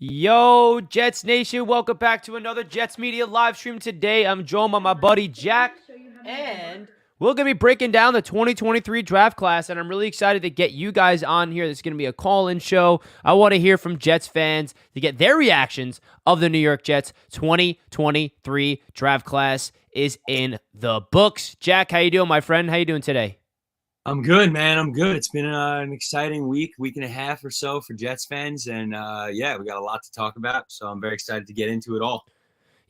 Yo, Jets Nation, welcome back to another Jets Media live stream today. I'm joined by my buddy Jack, and we're going to be breaking down the 2023 draft class, and I'm really excited to get you guys on here. This is going to be a call-in show. I want to hear from Jets fans to get their reactions of the New York Jets 2023 draft class is in the books. Jack, how you doing, my friend? How you doing today? I'm good, man. I'm good. It's been an exciting week and a half or so for Jets fans. And yeah, we got a lot to talk about. So I'm very excited to get into it all.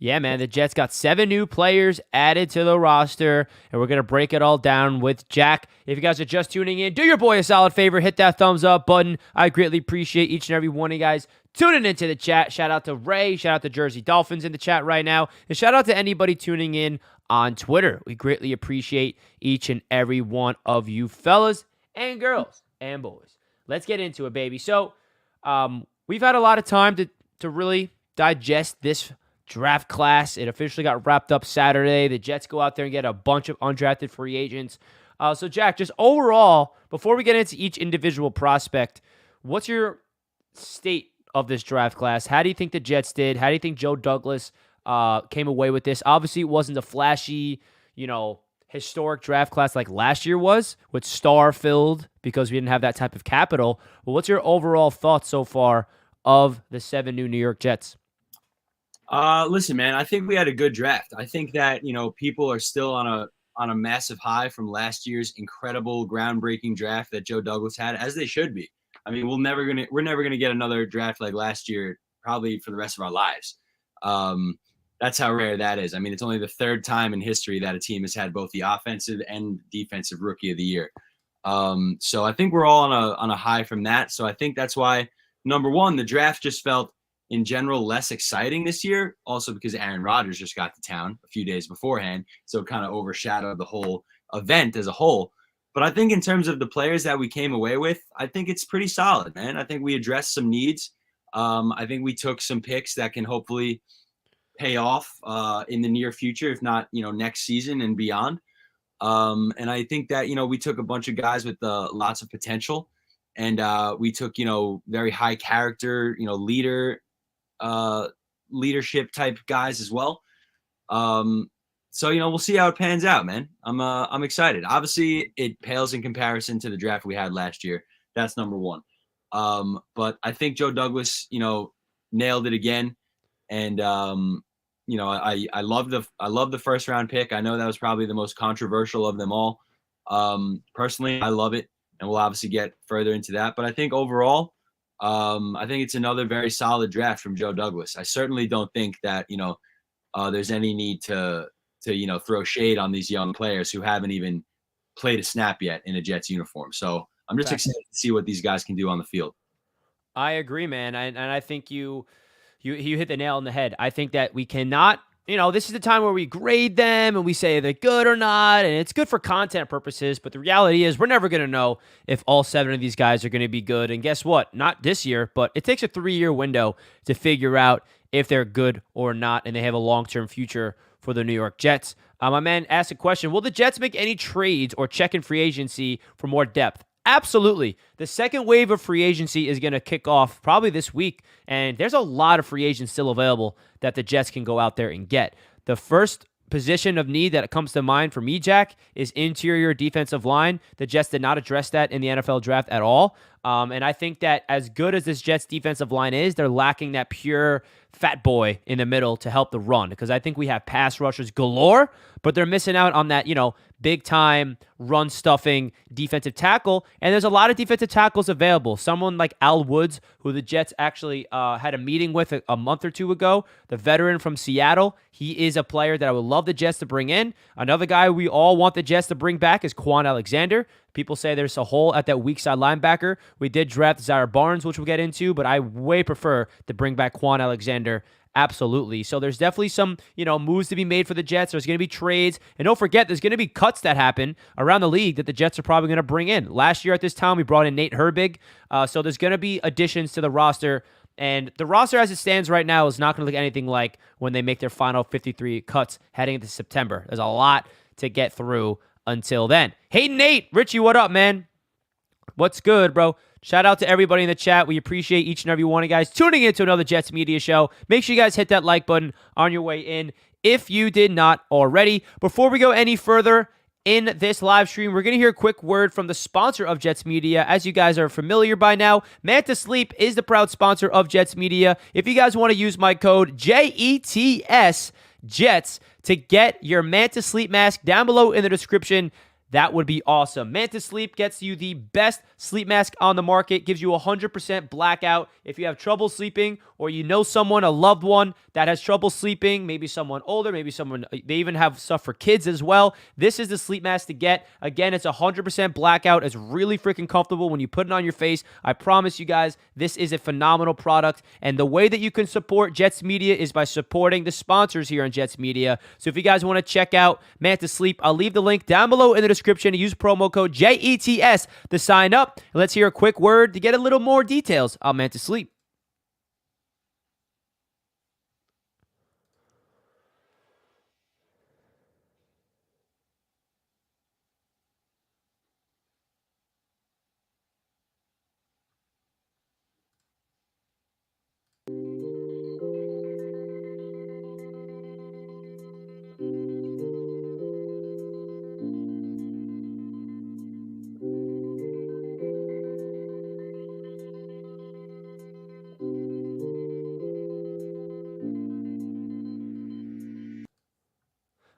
Yeah, man, the Jets got 7 new players added to the roster, and we're going to break it all down with Jack. If you guys are just tuning in, do your boy a solid favor, hit that thumbs up button. I greatly appreciate each and every one of you guys tuning into the chat. Shout out to Ray, shout out to Jersey Dolphins in the chat right now, and shout out to anybody tuning in on Twitter. We greatly appreciate each and every one of you fellas and girls and boys. Let's get into it, baby. So we've had a lot of time to really digest this draft class. It officially got wrapped up Saturday. The Jets go out there and get a bunch of undrafted free agents. So, Jack, just overall, before we get into each individual prospect, what's your state of this draft class? How do you think the Jets did? How do you think Joe Douglas came away with this? Obviously, it wasn't a flashy, historic draft class like last year was, with star-filled, because we didn't have that type of capital. But what's your overall thoughts so far of the 7 new New York Jets? Listen, man, I think we had a good draft. I think that, people are still on a massive high from last year's incredible groundbreaking draft that Joe Douglas had, as they should be. I mean, we're never going to get another draft like last year, probably for the rest of our lives. That's how rare that is. I mean, it's only the 3rd time in history that a team has had both the offensive and defensive rookie of the year. So I think we're all on a high from that. So I think that's why, number one, the draft just felt in general less exciting this year, also because Aaron Rodgers just got to town a few days beforehand, so it kind of overshadowed the whole event as a whole. But I think in terms of the players that we came away with, I think it's pretty solid, man. I think we addressed some needs. I think we took some picks that can hopefully pay off in the near future, if not, next season and beyond. And I think that, we took a bunch of guys with lots of potential, and we took, very high character, leadership type guys as well. So we'll see how it pans out, man. I'm excited. Obviously, it pales in comparison to the draft we had last year. That's number one. But I think Joe Douglas, nailed it again. And I love the first round pick. I know that was probably the most controversial of them all. Personally, I love it, and we'll obviously get further into that. But I think overall, I think it's another very solid draft from Joe Douglas. I certainly don't think that, there's any need to throw shade on these young players who haven't even played a snap yet in a Jets uniform. So I'm just excited to see what these guys can do on the field. I agree, man. And I think you hit the nail on the head. I think that we cannot, this is the time where we grade them and we say they're good or not, and it's good for content purposes, but the reality is we're never going to know if all 7 of these guys are going to be good. And guess what? Not this year, but it takes a 3-year window to figure out if they're good or not, and they have a long-term future for the New York Jets. My man asked a question, will the Jets make any trades or check in free agency for more depth? Absolutely. The second wave of free agency is going to kick off probably this week, and there's a lot of free agents still available that the Jets can go out there and get. The first position of need that comes to mind for me, Jack, is interior defensive line. The Jets did not address that in the NFL draft at all. And I think that as good as this Jets defensive line is, they're lacking that pure fat boy in the middle to help the run, because I think we have pass rushers galore, but they're missing out on that, big time run stuffing defensive tackle. And there's a lot of defensive tackles available. Someone like Al Woods, who the Jets actually had a meeting with a month or two ago, the veteran from Seattle. He is a player that I would love the Jets to bring in. Another guy we all want the Jets to bring back is Quan Alexander. People say there's a hole at that weak side linebacker. We did draft Zaire Barnes, which we'll get into, but I way prefer to bring back Quan Alexander. Absolutely. So there's definitely some, moves to be made for the Jets. There's going to be trades. And don't forget, there's going to be cuts that happen around the league that the Jets are probably going to bring in. Last year at this time, we brought in Nate Herbig. So there's going to be additions to the roster. And the roster as it stands right now is not going to look anything like when they make their final 53 cuts heading into September. There's a lot to get through until then. Hey, Nate, Richie, what up, man? What's good, bro? Shout out to everybody in the chat. We appreciate each and every one of you guys tuning in to another Jets Media Show. Make sure you guys hit that like button on your way in if you did not already. Before we go any further in this live stream, we're going to hear a quick word from the sponsor of Jets Media. As you guys are familiar by now, Manta Sleep is the proud sponsor of Jets Media. If you guys want to use my code JETS, Jets, to get your Manta Sleep mask down below in the description, that would be awesome. Manta Sleep gets you the best sleep mask on the market, gives you 100% blackout. If you have trouble sleeping or you know someone, a loved one that has trouble sleeping, maybe someone older, maybe someone, they even have stuff for kids as well, this is the sleep mask to get. Again, it's 100% blackout. It's really freaking comfortable when you put it on your face. I promise you guys, this is a phenomenal product. And the way that you can support Jets Media is by supporting the sponsors here on Jets Media. So if you guys want to check out Manta Sleep, I'll leave the link down below in the description. Use promo code JETS to sign up. Let's hear a quick word to get a little more details on Manta Sleep.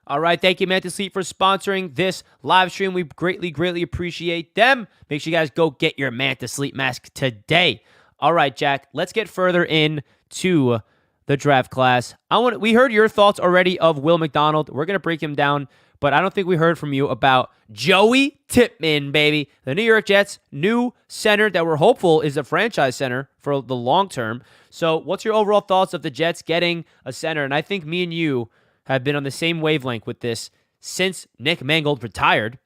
All right, thank you, Manta Sleep, for sponsoring this live stream. We greatly appreciate them. Make sure you guys go get your Manta Sleep mask today. All right, Jack, let's get further into the draft class. We heard your thoughts already of Will McDonald. We're going to break him down, but I don't think we heard from you about Joey Tippmann, baby. The New York Jets' new center that we're hopeful is a franchise center for the long term. So what's your overall thoughts of the Jets getting a center? And I think me and you have been on the same wavelength with this since Nick Mangold retired.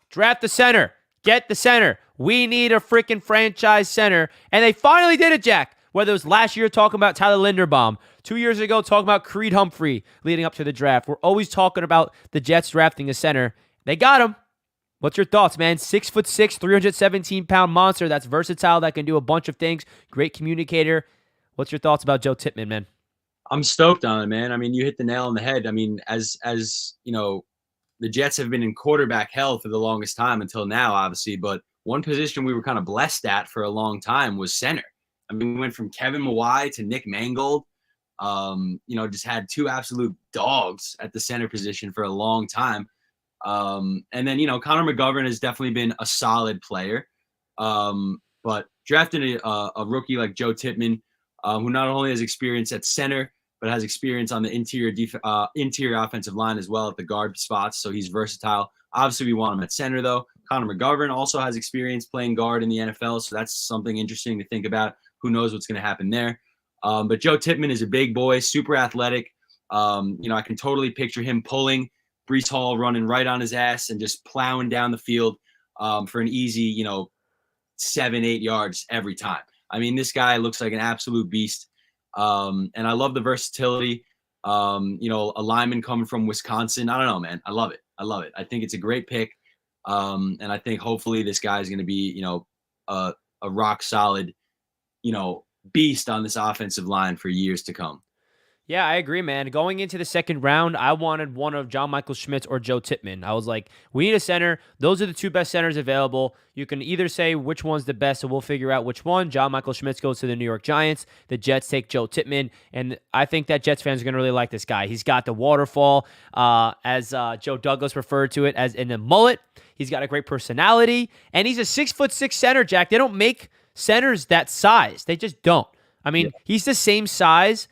Draft the center. Get the center. We need a freaking franchise center. And they finally did it, Jack. Whether it was last year talking about Tyler Linderbaum, 2 years ago talking about Creed Humphrey leading up to the draft. We're always talking about the Jets drafting a center. They got him. What's your thoughts, man? 6'6", 317-pound monster that's versatile, that can do a bunch of things. Great communicator. What's your thoughts about Joe Tippmann, man? I'm stoked on it, man. I mean, you hit the nail on the head. I mean, as you know, the Jets have been in quarterback hell for the longest time until now, obviously. But one position we were kind of blessed at for a long time was center. I mean, we went from Kevin Mawai to Nick Mangold. Just had two absolute dogs at the center position for a long time. And then, Connor McGovern has definitely been a solid player. But drafting a rookie like Joe Tippmann, who not only has experience at center, but has experience on the interior offensive line as well at the guard spots. So he's versatile. Obviously, we want him at center, though. Connor McGovern also has experience playing guard in the NFL, so that's something interesting to think about. Who knows what's going to happen there? But Joe Tippmann is a big boy, super athletic. I can totally picture him pulling Breece Hall, running right on his ass and just plowing down the field for an easy, 7-8 yards every time. I mean, this guy looks like an absolute beast. And I love the versatility. A lineman coming from Wisconsin. I don't know, man. I love it. I think it's a great pick. And I think hopefully this guy is going to be, a rock solid, beast on this offensive line for years to come. Yeah, I agree, man. Going into the second round, I wanted one of John Michael Schmitz or Joe Tippmann. I was like, we need a center. Those are the two best centers available. You can either say which one's the best, so we'll figure out which one. John Michael Schmitz goes to the New York Giants. The Jets take Joe Tippmann, and I think that Jets fans are going to really like this guy. He's got the waterfall, as Joe Douglas referred to it, as in a mullet. He's got a great personality, and he's a 6'6" center, Jack. They don't make centers that size. They just don't. I mean, He's the same size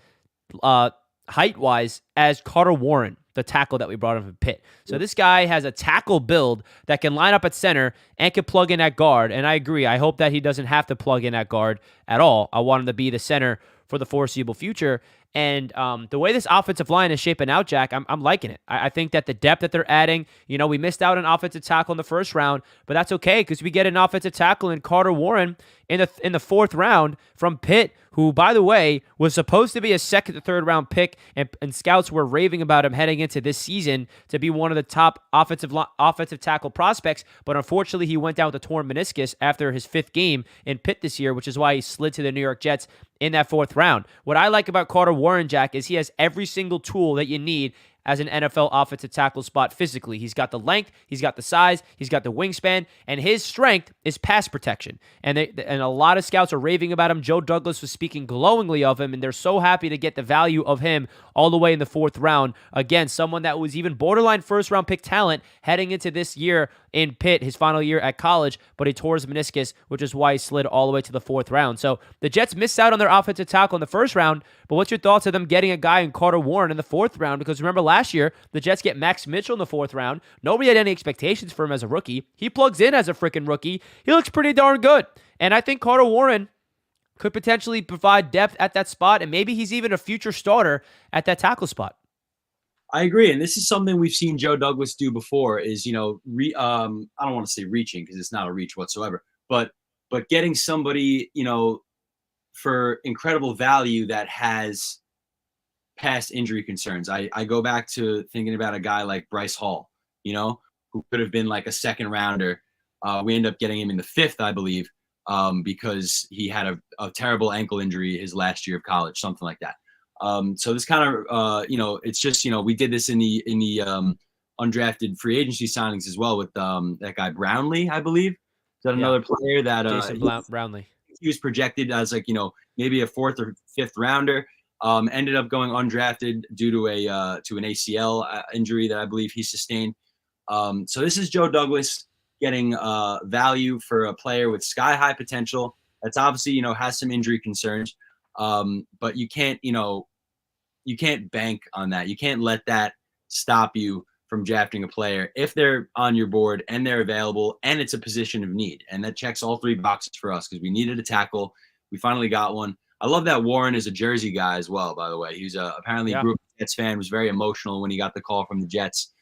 height-wise as Carter Warren, the tackle that we brought in from Pitt. So this guy has a tackle build that can line up at center and can plug in at guard. And I agree. I hope that he doesn't have to plug in at guard at all. I want him to be the center for the foreseeable future. And the way this offensive line is shaping out, Jack, I'm liking it. I think that the depth that they're adding, we missed out on offensive tackle in the first round, but that's okay because we get an offensive tackle in Carter Warren in the fourth round from Pitt, who, by the way, was supposed to be a second to third round pick, and scouts were raving about him heading into this season to be one of the top offensive tackle prospects. But unfortunately, he went down with a torn meniscus after his 5th game in Pitt this year, which is why he slid to the New York Jets in that 4th round. What I like about Carter Warren, Jack, is he has every single tool that you need as an NFL offensive tackle spot physically. He's got the length, he's got the size, he's got the wingspan, and his strength is pass protection. And a lot of scouts are raving about him. Joe Douglas was speaking glowingly of him, and they're so happy to get the value of him all the way in the 4th round. Again, someone that was even borderline first-round pick talent heading into this year in Pitt, his final year at college, but he tore his meniscus, which is why he slid all the way to the 4th round. So the Jets missed out on their offensive tackle in the 1st round, but what's your thoughts of them getting a guy in Carter Warren in the 4th round? Because remember last year, the Jets get Max Mitchell in the 4th round. Nobody had any expectations for him as a rookie. He plugs in as a freaking rookie. He looks pretty darn good. And I think Carter Warren could potentially provide depth at that spot, and maybe he's even a future starter at that tackle spot. I agree, and this is something we've seen Joe Douglas do before. Is I don't want to say reaching because it's not a reach whatsoever, but getting somebody for incredible value that has past injury concerns. I go back to thinking about a guy like Bryce Hall, who could have been like a 2nd rounder. We ended up getting him in the 5th, I believe, because he had a terrible ankle injury his last year of college, something like that. So this kind of, it's just, we did this in the undrafted free agency signings as well with that guy Brownlee, I believe. Is that another player that Jason Brownlee? He was projected as maybe a 4th or 5th rounder. Ended up going undrafted due to an ACL injury that I believe he sustained. So this is Joe Douglas getting value for a player with sky high potential. That's obviously has some injury concerns. But you can't bank on that. You can't let that stop you from drafting a player if they're on your board and they're available and it's a position of need. And that checks all 3 boxes for us because we needed a tackle. We finally got one. I love that Warren is a Jersey guy as well, by the way. He's apparently a Jets fan, was very emotional when he got the call from the Jets.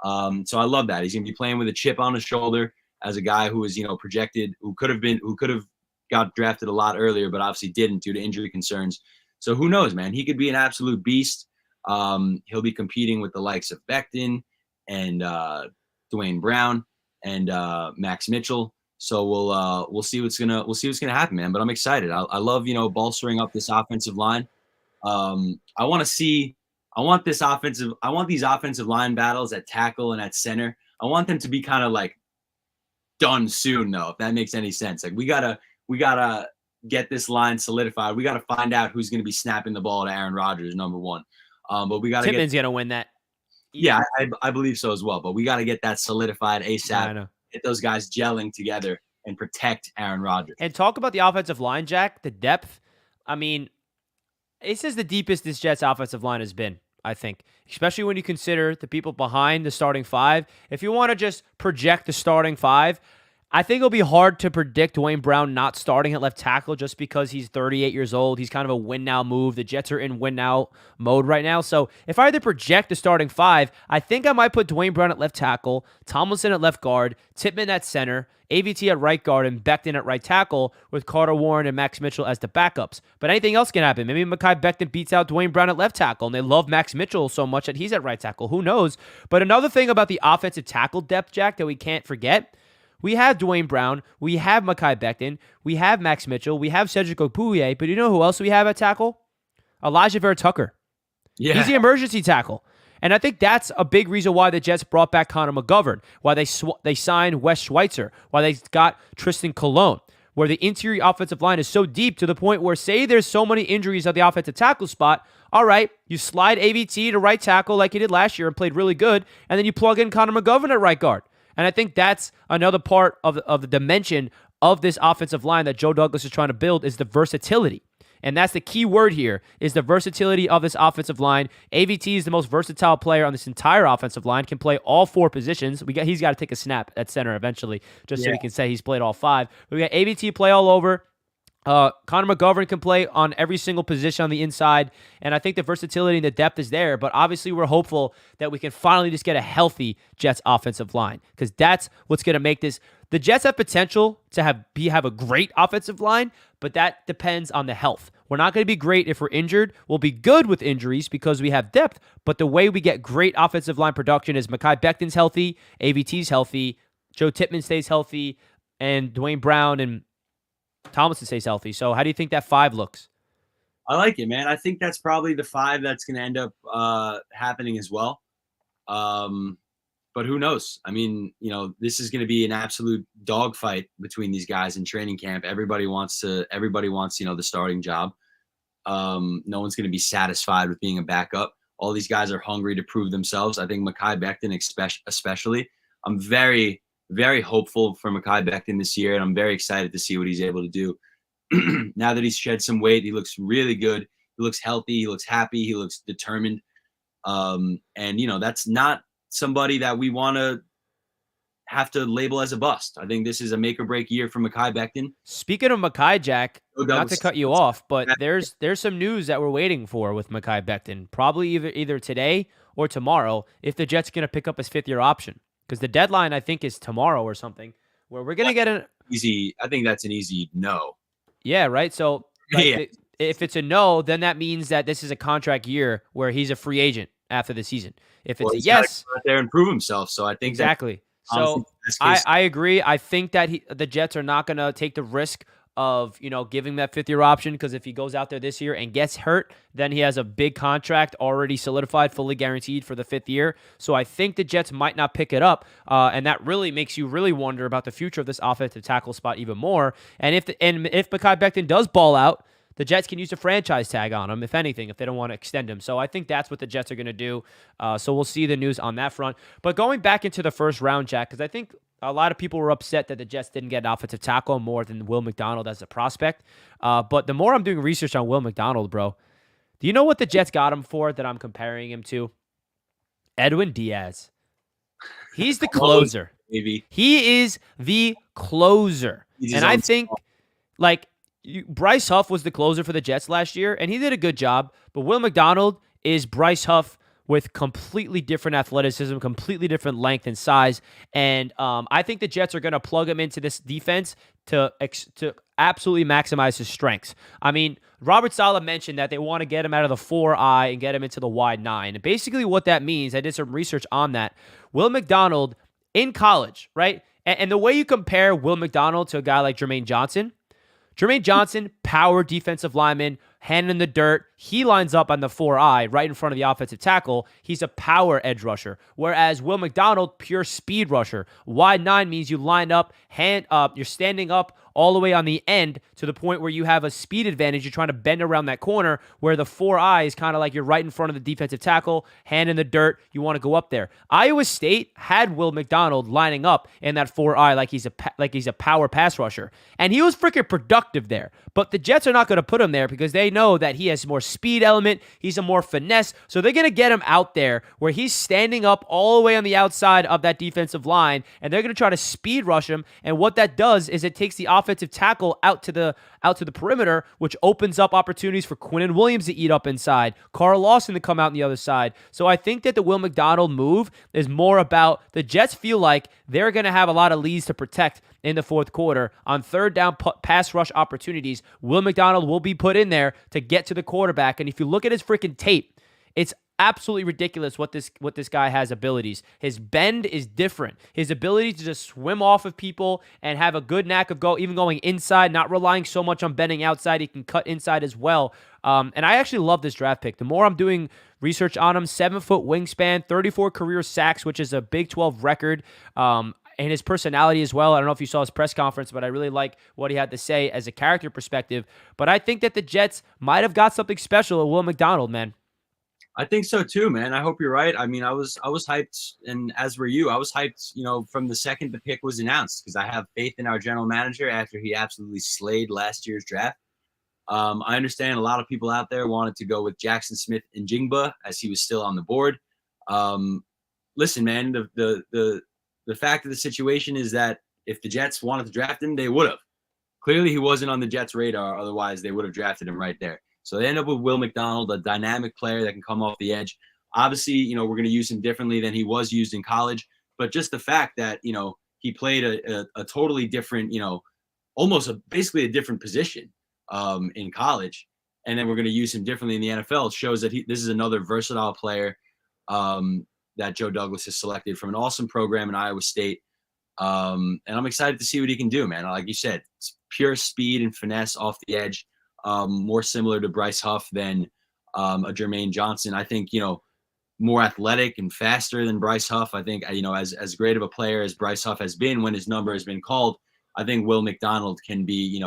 So I love that. He's going to be playing with a chip on his shoulder as a guy who was, projected, who could have got drafted a lot earlier, but obviously didn't due to injury concerns. So who knows, man? He could be an absolute beast. He'll be competing with the likes of Becton and Dwayne Brown and Max Mitchell. So we'll see what's gonna happen, man. But I'm excited. I love bolstering up this offensive line. I want these offensive line battles at tackle and at center. I want them to be kind of like done soon, though, if that makes any sense. Like we gotta get this line solidified. We gotta find out who's gonna be snapping the ball to Aaron Rodgers, number one. But we gotta Tippmann's gonna win that. Yeah, I believe so as well. But we gotta get that solidified ASAP. Yeah, I know. Get those guys gelling together and protect Aaron Rodgers. And talk about the offensive line, Jack, the depth. I mean, this is the deepest this Jets offensive line has been, I think, especially when you consider the people behind the starting 5. If you want to just project the starting 5, I think it'll be hard to predict Dwayne Brown not starting at left tackle just because he's 38 years old. He's kind of a win-now move. The Jets are in win-now mode right now. So if I had to project the starting 5, I think I might put Dwayne Brown at left tackle, Tomlinson at left guard, Tippmann at center, AVT at right guard, and Becton at right tackle with Carter Warren and Max Mitchell as the backups. But anything else can happen. Maybe Mekhi Becton beats out Dwayne Brown at left tackle, and they love Max Mitchell so much that he's at right tackle. Who knows? But another thing about the offensive tackle depth, Jack, that we can't forget, we have Dwayne Brown, we have Mekhi Becton, we have Max Mitchell, we have Cedric Ogbuye, but you know who else we have at tackle? Elijah Vera Tucker. Yeah. He's the emergency tackle. And I think that's a big reason why the Jets brought back Connor McGovern, why they signed Wes Schweitzer, why they got Tristan Colon, where the interior offensive line is so deep to the point where, say there's so many injuries at the offensive tackle spot, all right, you slide AVT to right tackle like he did last year and played really good, and then you plug in Connor McGovern at right guard. And I think that's another part of the dimension of this offensive line that Joe Douglas is trying to build is the versatility. And that's the key word here, is the versatility of this offensive line. AVT is the most versatile player on this entire offensive line, can play all 4 positions. He's got to take a snap at center eventually, just so we can say he's played all 5. But we got AVT play all over. Connor McGovern can play on every single position on the inside, and I think the versatility and the depth is there. But obviously, we're hopeful that we can finally just get a healthy Jets offensive line, because that's what's going to make this. The Jets have potential to have a great offensive line, but that depends on the health. We're not going to be great if we're injured. We'll be good with injuries because we have depth. But the way we get great offensive line production is Mekhi Becton's healthy, AVT's healthy, Joe Tippmann stays healthy, and Dwayne Brown and Tomlinson stays healthy. So how do you think that 5 looks? I like it, man. I think that's probably the 5 that's going to end up happening as well. But who knows? I mean, this is going to be an absolute dogfight between these guys in training camp. Everybody wants, the starting job. No one's going to be satisfied with being a backup. All these guys are hungry to prove themselves. I think Mekhi Becton especially. I'm very, very hopeful for Mekhi Becton this year, and I'm very excited to see what he's able to do. Now that he's shed some weight, he looks really good. He looks healthy. He looks happy. He looks determined. And, that's not somebody that we want to have to label as a bust. I think this is a make or break year for Mekhi Becton. Speaking of Mekhi, Jack, not to cut you off, but there's some news that we're waiting for with Mekhi Becton. Probably either today or tomorrow, if the Jets going to pick up his 5th-year option, because the deadline I think is tomorrow or something, where we're going to get an easy. I think that's an easy no. Yeah, right. So if it's a no, then that means that this is a contract year where he's a free agent after the season. If it's a yes, go out there and prove himself. So I think exactly. So I agree. I think that the Jets are not going to take the risk of giving that 5th-year option, because if he goes out there this year and gets hurt, then he has a big contract already solidified, fully guaranteed for the 5th year. So I think the Jets might not pick it up, and that really makes you really wonder about the future of this offensive tackle spot even more. And if Mekhi Becton does ball out, the Jets can use a franchise tag on him, if anything, if they don't want to extend him. So I think that's what the Jets are going to do. So we'll see the news on that front. But going back into the first round, Jack, because I think a lot of people were upset that the Jets didn't get an offensive tackle more than Will McDonald as a prospect. But the more I'm doing research on Will McDonald, bro, do you know what the Jets got him for that I'm comparing him to? Edwin Diaz. He's the closer. Maybe. He is the closer. And I think, Bryce Huff was the closer for the Jets last year, and he did a good job. But Will McDonald is Bryce Huff with completely different athleticism, completely different length and size. And I think the Jets are going to plug him into this defense to absolutely maximize his strengths. I mean, Robert Saleh mentioned that they want to get him out of the 4-eye and get him into the wide 9. And basically what that means, I did some research on that. Will McDonald in college, right? And the way you compare Will McDonald to a guy like Jermaine Johnson, power defensive lineman, hand in the dirt. He lines up on the 4-eye right in front of the offensive tackle. He's a power edge rusher. Whereas Will McDonald, pure speed rusher. Wide 9 means you line up, hand up, you're standing up all the way on the end to the point where you have a speed advantage. You're trying to bend around that corner, where the 4-eye is kind of like you're right in front of the defensive tackle, hand in the dirt. You want to go up there. Iowa State had Will McDonald lining up in that 4-eye like he's a power pass rusher, and he was freaking productive there. But the Jets are not going to put him there because they know that he has more speed element. He's a more finesse, so they're going to get him out there where he's standing up all the way on the outside of that defensive line, and they're going to try to speed rush him. And what that does is it takes the offensive tackle out to the perimeter, which opens up opportunities for Quinnen Williams to eat up inside, Carl Lawson to come out on the other side. So I think that the Will McDonald move is more about the Jets feel like they're going to have a lot of leads to protect in the fourth quarter on third down pass rush opportunities. Will McDonald will be put in there to get to the quarterback. And if you look at his freaking tape, it's absolutely ridiculous what this guy has abilities. His bend is different. His ability to just swim off of people and have a good knack of even going inside, not relying so much on bending outside. He can cut inside as well. And I actually love this draft pick. The more I'm doing research on him, 7-foot wingspan, 34 career sacks, which is a Big 12 record. And his personality as well. I don't know if you saw his press conference, but I really like what he had to say as a character perspective. But I think that the Jets might have got something special at Will McDonald, man. I think so too, man. I hope you're right. I mean, I was hyped, and as were you. I was hyped, from the second the pick was announced, because I have faith in our general manager after he absolutely slayed last year's draft. I understand a lot of people out there wanted to go with Jackson Smith and Jingba as he was still on the board. Listen, man, the fact of the situation is that if the Jets wanted to draft him, they would have. Clearly, he wasn't on the Jets' radar. Otherwise, they would have drafted him right there. So they end up with Will McDonald, a dynamic player that can come off the edge. Obviously, we're going to use him differently than he was used in college. But just the fact that, he played a totally different, basically a different position in college. And then we're going to use him differently in the NFL. It shows that this is another versatile player that Joe Douglas has selected from an awesome program in Iowa State. And I'm excited to see what he can do, man. Like you said, it's pure speed and finesse off the edge, more similar to Bryce Huff than a Jermaine Johnson. I think, more athletic and faster than Bryce Huff. I think, as great of a player as Bryce Huff has been when his number has been called, I think Will McDonald can be,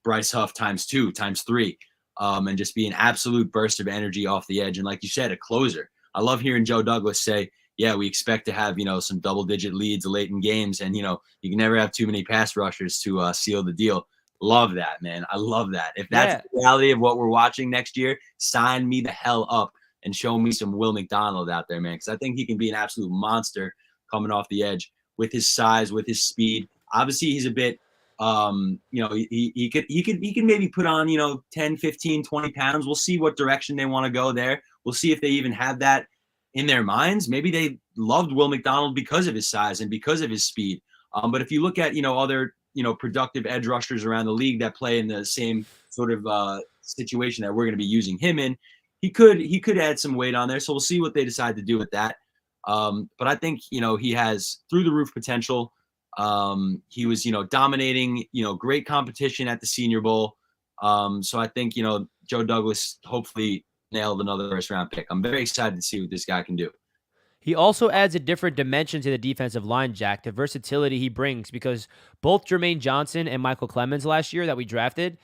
Bryce Huff times 2, times 3, and just be an absolute burst of energy off the edge. And like you said, a closer. I love hearing Joe Douglas say, yeah, we expect to have, some double-digit leads late in games. And, you can never have too many pass rushers to seal the deal. Love that, man. I love that. If that's the reality of what we're watching next year, sign me the hell up and show me some Will McDonald out there, man, because I think he can be an absolute monster coming off the edge with his size, with his speed. Obviously, he's a bit, he could maybe put on, 10, 15, 20 pounds. We'll see what direction they want to go there. We'll see if they even have that in their minds. Maybe they loved Will McDonald because of his size and because of his speed. But if you look at, other, productive edge rushers around the league that play in the same sort of situation that we're going to be using him in, he could add some weight on there. So we'll see what they decide to do with that. But I think, he has through the roof potential. He was, dominating, great competition at the Senior Bowl. So I think, Joe Douglas hopefully nailed another first round pick. I'm very excited to see what this guy can do. He also adds a different dimension to the defensive line, Jack, the versatility he brings, because both Jermaine Johnson and Michael Clemens last year that we drafted,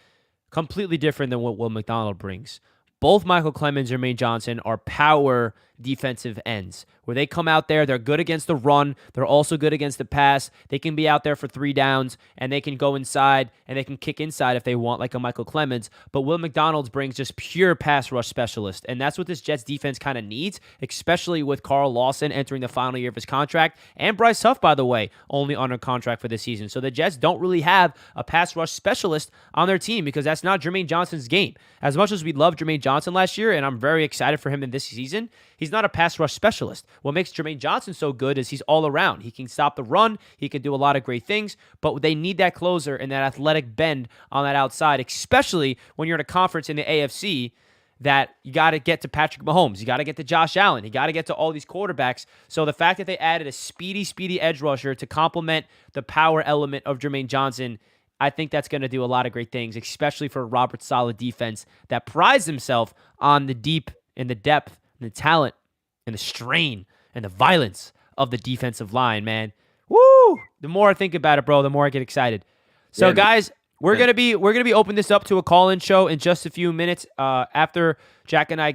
completely different than what Will McDonald brings. Both Michael Clemens and Jermaine Johnson are power defensive ends, where they come out there, they're good against the run, they're also good against the pass, they can be out there for 3 downs, and they can go inside, and they can kick inside if they want, like a Michael Clemens, but Will McDonald brings just pure pass rush specialist, and that's what this Jets defense kind of needs, especially with Carl Lawson entering the final year of his contract, and Bryce Huff, by the way, only under contract for this season, so the Jets don't really have a pass rush specialist on their team, because that's not Jermaine Johnson's game. As much as we loved Jermaine Johnson last year, and I'm very excited for him in this season, he's not a pass rush specialist. What makes Jermaine Johnson so good is he's all around. He can stop the run. He can do a lot of great things, but they need that closer and that athletic bend on that outside, especially when you're in a conference in the AFC that you got to get to Patrick Mahomes. You got to get to Josh Allen. You got to get to all these quarterbacks. So the fact that they added a speedy edge rusher to complement the power element of Jermaine Johnson, I think that's going to do a lot of great things, especially for Robert Saleh defense that prides himself on the deep and the depth and the talent and the strain and the violence of the defensive line, man. Woo! The more I think about it, bro, the more I get excited. So, guys, we're gonna be opening this up to a call-in show in just a few minutes after Jack and I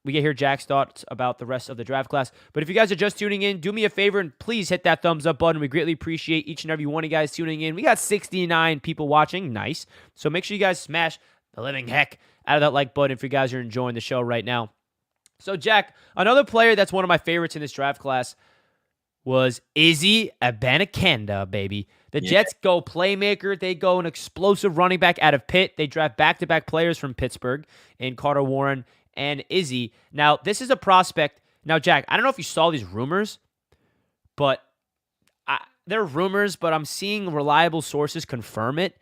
we get hear Jack's thoughts about the rest of the draft class. But if you guys are just tuning in, do me a favor and please hit that thumbs up button. We greatly appreciate each and every one of you guys tuning in. We got 69 people watching. Nice. So make sure you guys smash the living heck out of that like button if you guys are enjoying the show right now. So, Jack, another player that's one of my favorites in this draft class was Izzy Abanikanda, baby. The Jets go playmaker. They go an explosive running back out of Pitt. They draft back-to-back players from Pittsburgh in Carter Warren and Izzy. Now, this is a prospect. Now, Jack, I don't know if you saw these rumors, but they're rumors, but I'm seeing reliable sources confirm it,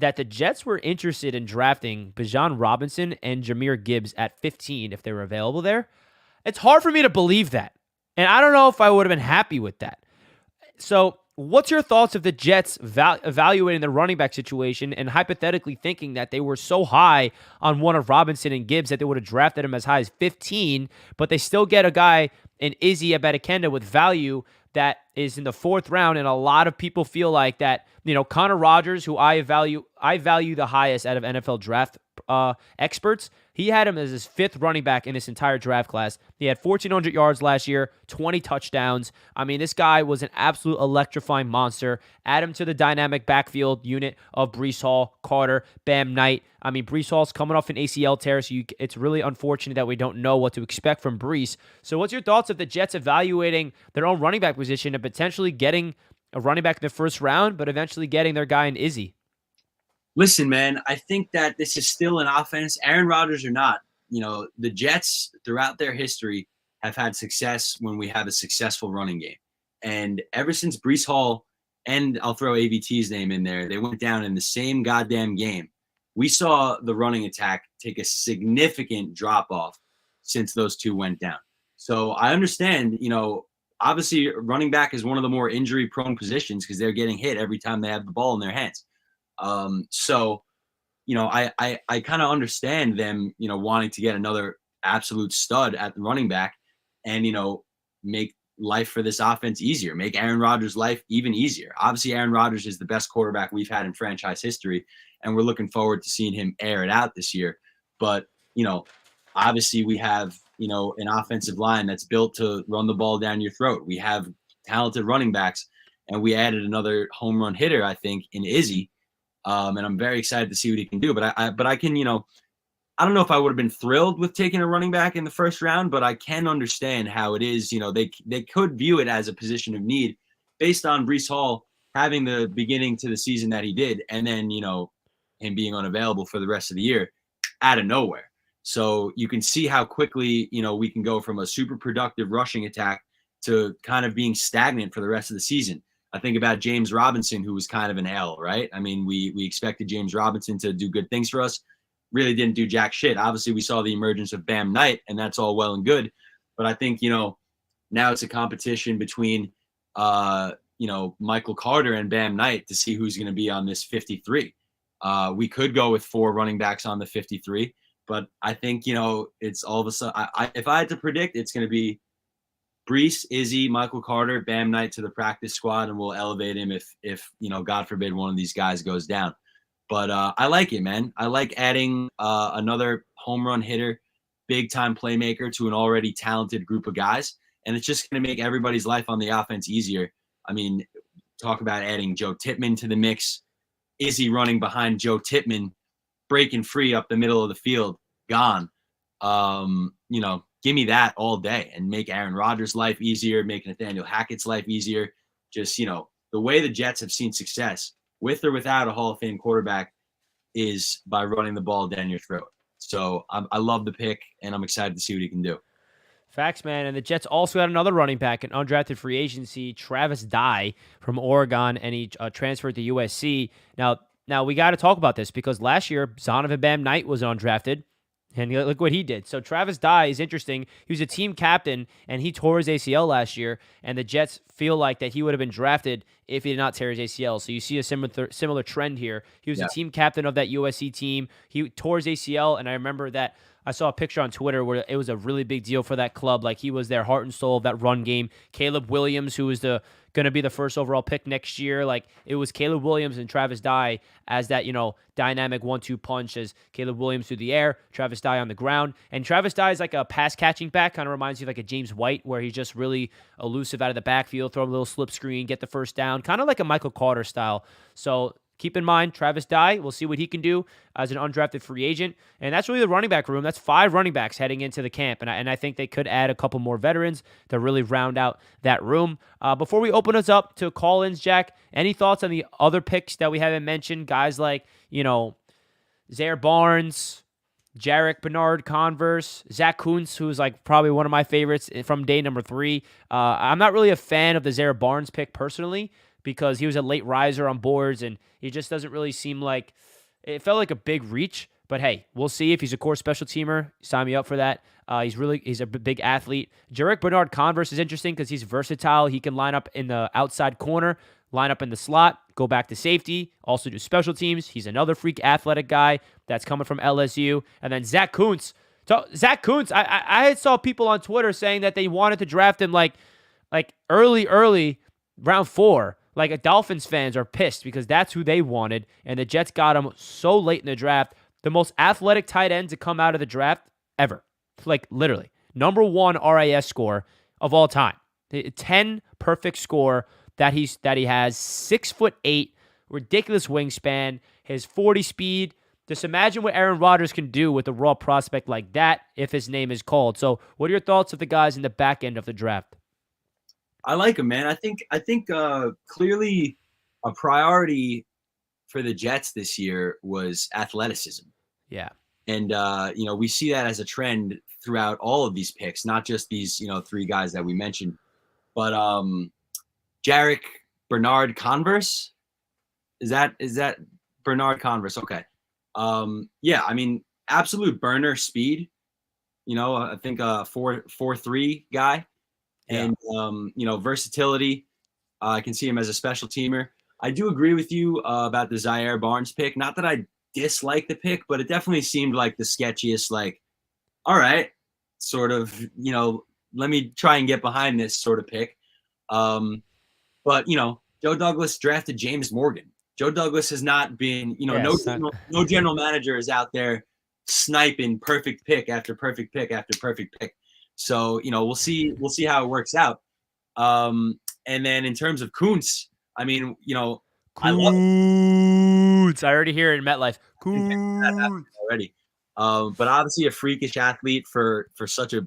that the Jets were interested in drafting Bijan Robinson and Jahmyr Gibbs at 15 if they were available there. It's hard for me to believe that. And I don't know if I would have been happy with that. So what's your thoughts of the Jets evaluating the running back situation and hypothetically thinking that they were so high on one of Robinson and Gibbs that they would have drafted him as high as 15, but they still get a guy in Izzy Abanikanda with value that is in the 4th round, and a lot of people feel like that, Connor Rogers, who I value the highest out of NFL draft experts, he had him as his 5th running back in this entire draft class. He had 1,400 yards last year, 20 touchdowns. I mean, this guy was an absolute electrifying monster. Add him to the dynamic backfield unit of Breece Hall, Carter, Bam Knight. I mean, Breece Hall's coming off an ACL tear, so it's really unfortunate that we don't know what to expect from Breece. So what's your thoughts of the Jets evaluating their own running back position and potentially getting a running back in the 1st round, but eventually getting their guy in Izzy? Listen, man, I think that this is still an offense, Aaron Rodgers or not. The Jets throughout their history have had success when we have a successful running game. And ever since Brees Hall, and I'll throw AVT's name in there, they went down in the same goddamn game. We saw the running attack take a significant drop off since those two went down. So I understand, obviously running back is one of the more injury prone positions because they're getting hit every time they have the ball in their hands. So, I kind of understand them, wanting to get another absolute stud at the running back and, make life for this offense easier, make Aaron Rodgers' life even easier. Obviously, Aaron Rodgers is the best quarterback we've had in franchise history, and we're looking forward to seeing him air it out this year. But, obviously we have, an offensive line that's built to run the ball down your throat. We have talented running backs, and we added another home run hitter, I think, in Izzy. And I'm very excited to see what he can do. But I can, I don't know if I would have been thrilled with taking a running back in the first round, but I can understand how it is. They could view it as a position of need based on Brees Hall having the beginning to the season that he did, and then, him being unavailable for the rest of the year out of nowhere. So you can see how quickly, we can go from a super productive rushing attack to kind of being stagnant for the rest of the season. I think about James Robinson, who was kind of an L, right? I mean, we expected James Robinson to do good things for us. Really didn't do jack shit. Obviously, we saw the emergence of Bam Knight, and that's all well and good. But I think, now it's a competition between, Michael Carter and Bam Knight to see who's going to be on this 53. We could go with 4 running backs on the 53, but I think, it's all of a sudden, if I had to predict, it's going to be Brees, Izzy, Michael Carter, Bam Knight to the practice squad, and we'll elevate him if God forbid one of these guys goes down. But I like it, man. I like adding another home run hitter, big time playmaker to an already talented group of guys, and it's just going to make everybody's life on the offense easier. I mean, talk about adding Joe Tippmann to the mix. Izzy running behind Joe Tippmann, breaking free up the middle of the field, gone. Give me that all day and make Aaron Rodgers' life easier, make Nathaniel Hackett's life easier. Just, the way the Jets have seen success with or without a Hall of Fame quarterback is by running the ball down your throat. So I love the pick, and I'm excited to see what he can do. Facts, man. And the Jets also had another running back, an undrafted free agency, Travis Dye from Oregon, and he transferred to USC. Now we got to talk about this because last year, Zonovan Bam Knight was undrafted. And look what he did. So Travis Dye is interesting. He was a team captain, and he tore his ACL last year, and the Jets feel like that he would have been drafted if he did not tear his ACL. So you see a similar trend here. He was a team captain of that USC team. He tore his ACL, and I remember that I saw a picture on Twitter where it was a really big deal for that club. Like, he was their heart and soul of that run game. Caleb Williams, who was going to be the first overall pick next year. Like, it was Caleb Williams and Travis Dye as that, dynamic 1-2 punch, as Caleb Williams through the air, Travis Dye on the ground. And Travis Dye is like a pass catching back, kind of reminds you of like a James White, where he's just really elusive out of the backfield, throw a little slip screen, get the first down, kind of like a Michael Carter style. So keep in mind, Travis Dye, we'll see what he can do as an undrafted free agent. And that's really the running back room. That's 5 running backs heading into the camp. And I think they could add a couple more veterans to really round out that room. Before we open us up to call-ins, Jack, any thoughts on the other picks that we haven't mentioned? Guys like, Zaire Barnes, Jarek Bernard-Converse, Zach Kuntz, who's like probably one of my favorites from day number 3. I'm not really a fan of the Zaire Barnes pick personally, because he was a late riser on boards, and he just doesn't really seem like – it felt like a big reach. But, hey, we'll see if he's a core special teamer. Sign me up for that. He's a big athlete. Jarek Bernard-Converse is interesting because he's versatile. He can line up in the outside corner, line up in the slot, go back to safety, also do special teams. He's another freak athletic guy that's coming from LSU. And then Zach Kuntz. So Zach Kuntz, I saw people on Twitter saying that they wanted to draft him like early, round 4. Like, Dolphins fans are pissed because that's who they wanted, and the Jets got him so late in the draft. The most athletic tight end to come out of the draft ever. Like, literally. Number 1 RAS score of all time. 10 perfect score that he has. 6'8", ridiculous wingspan, his 40 speed. Just imagine what Aaron Rodgers can do with a raw prospect like that if his name is called. So what are your thoughts of the guys in the back end of the draft? I like him, man. I think clearly a priority for the Jets this year was athleticism. Yeah. And, we see that as a trend throughout all of these picks, not just these, three guys that we mentioned. But Jarek Bernard Converse, is that Bernard Converse? Okay. Yeah, I mean, absolute burner speed. I think a 4.43 guy, Yeah. and versatility. I can see him as a special teamer. I do agree with you about the Zaire Barnes pick. Not that I dislike the pick, but it definitely seemed like the sketchiest. Like, all right, sort of, let me try and get behind this sort of pick. But Joe Douglas drafted James Morgan. Joe Douglas has not been, Yes. no general manager is out there sniping perfect pick after perfect pick after perfect pick. So we'll see how it works out. And then in terms of Kuntz, I mean, I love Coots. I already hear it in MetLife. that Coots. already. But obviously a freakish athlete for such a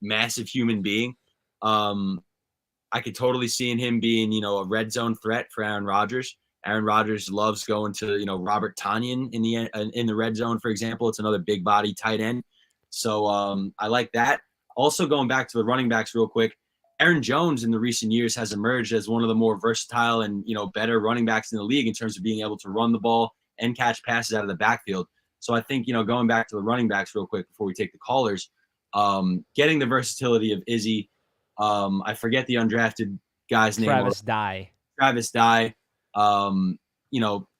massive human being. I could totally see in him being, a red zone threat for Aaron Rodgers. Aaron Rodgers loves going to, Robert Tonyan in the red zone, for example. It's another big body tight end. So I like that. Also going back to the running backs real quick, Aaron Jones in the recent years has emerged as one of the more versatile and, better running backs in the league in terms of being able to run the ball and catch passes out of the backfield. So I think, going back to the running backs real quick before we take the callers, getting the versatility of Izzy, I forget the undrafted guy's name. Travis Dye. To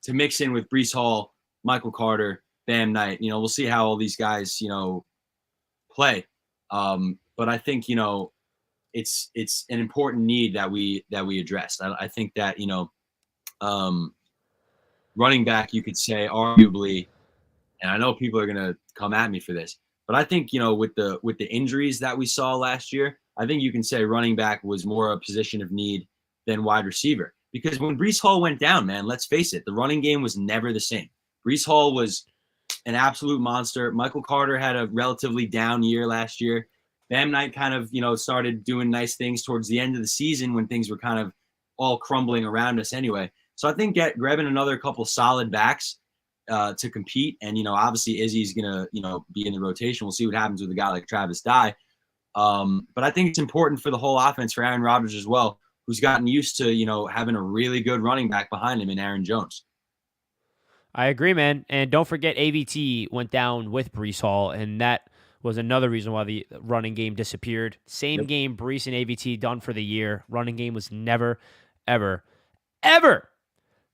mix in with Breece Hall, Michael Carter, Bam Knight. We'll see how all these guys, play. But I think, it's an important need that we addressed. I think that, running back, you could say arguably, and I know people are gonna come at me for this, but I think, with the injuries that we saw last year, I think you can say running back was more a position of need than wide receiver. Because when Breece Hall went down, man, let's face it, the running game was never the same. Breece Hall was an absolute monster. Michael Carter had a relatively down year last year. Bam Knight kind of, started doing nice things towards the end of the season when things were kind of all crumbling around us anyway. So I think grabbing another couple solid backs to compete, and, obviously Izzy's going to, be in the rotation. We'll see what happens with a guy like Travis Dye. But I think it's important for the whole offense for Aaron Rodgers as well, who's gotten used to, having a really good running back behind him in Aaron Jones. I agree, man. And don't forget AVT went down with Breece Hall, and that was another reason why the running game disappeared. Same game, Breece and AVT done for the year. Running game was never, ever, ever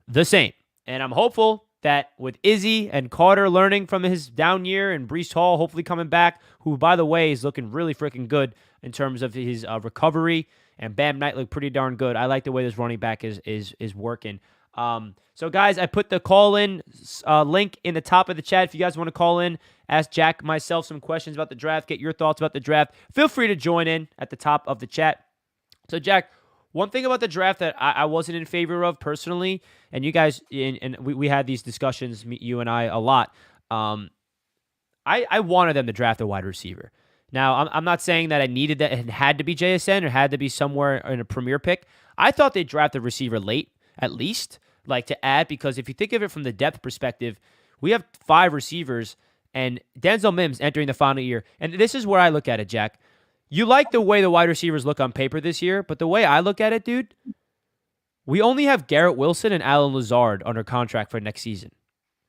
the same. And I'm hopeful that with Izzy and Carter learning from his down year and Breece Hall hopefully coming back, who, by the way, is looking really freaking good in terms of his recovery, and Bam Knight looked pretty darn good. I like the way this running back is working. So, guys, I put the call-in link in the top of the chat. If you guys want to call in, ask Jack, myself some questions about the draft, get your thoughts about the draft, feel free to join in at the top of the chat. So, Jack, one thing about the draft that I wasn't in favor of personally, and you guys, and we had these discussions, you and I, a lot. I wanted them to draft a wide receiver. Now, I'm not saying that I needed that. It had to be JSN or had to be somewhere in a premier pick. I thought they'd draft a receiver late, at least, like to add, because if you think of it from the depth perspective, we have 5 receivers, and Denzel Mims entering the final year. And this is where I look at it, Jack. You like the way the wide receivers look on paper this year, but the way I look at it, dude, we only have Garrett Wilson and Alan Lazard under contract for next season.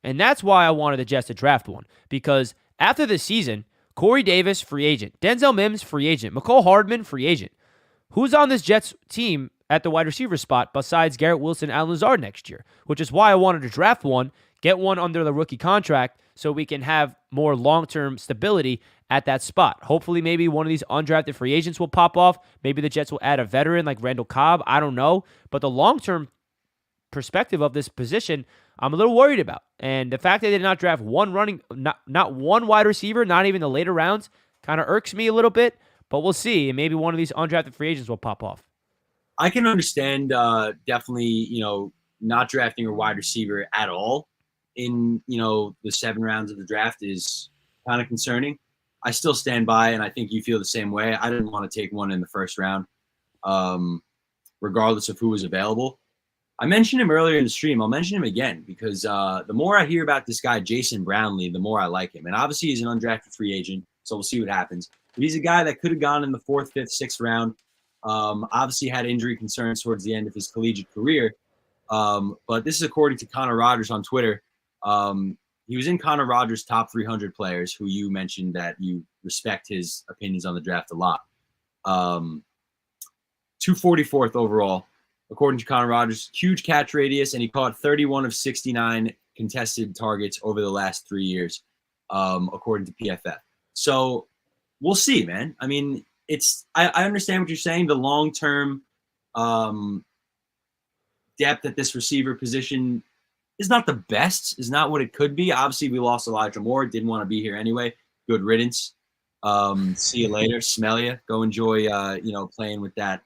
And that's why I wanted the Jets to draft one, because after this season, Corey Davis, free agent. Denzel Mims, free agent. McCole Hardman, free agent. Who's on this Jets team at the wide receiver spot besides Garrett Wilson and Alan Lazard next year? Which is why I wanted to draft one, get one under the rookie contract, so we can have more long-term stability at that spot. Hopefully, maybe one of these undrafted free agents will pop off. Maybe the Jets will add a veteran like Randall Cobb. I don't know. But the long-term perspective of this position, I'm a little worried about. And the fact that they did not draft not one wide receiver, not even the later rounds, kind of irks me a little bit. But we'll see. And maybe one of these undrafted free agents will pop off. I can understand definitely, not drafting a wide receiver at all in, the 7 rounds of the draft is kind of concerning. I still stand by, and I think you feel the same way. I didn't want to take one in the first round, regardless of who was available. I mentioned him earlier in the stream. I'll mention him again because the more I hear about this guy, Jason Brownlee, the more I like him. And obviously, he's an undrafted free agent, so we'll see what happens. But he's a guy that could have gone in the 4th, 5th, 6th round. Obviously, had injury concerns towards the end of his collegiate career. But this is according to Connor Rogers on Twitter. He was in Connor Rogers' top 300 players, who you mentioned that you respect his opinions on the draft a lot. 244th overall. According to Connor Rogers, huge catch radius, and he caught 31 of 69 contested targets over the last 3 years, according to PFF. So we'll see, man. I mean, I understand what you're saying. The long-term depth at this receiver position is not the best, is not what it could be. Obviously, we lost Elijah Moore. Didn't want to be here anyway. Good riddance. See you later. Smell you. Go enjoy, playing with that,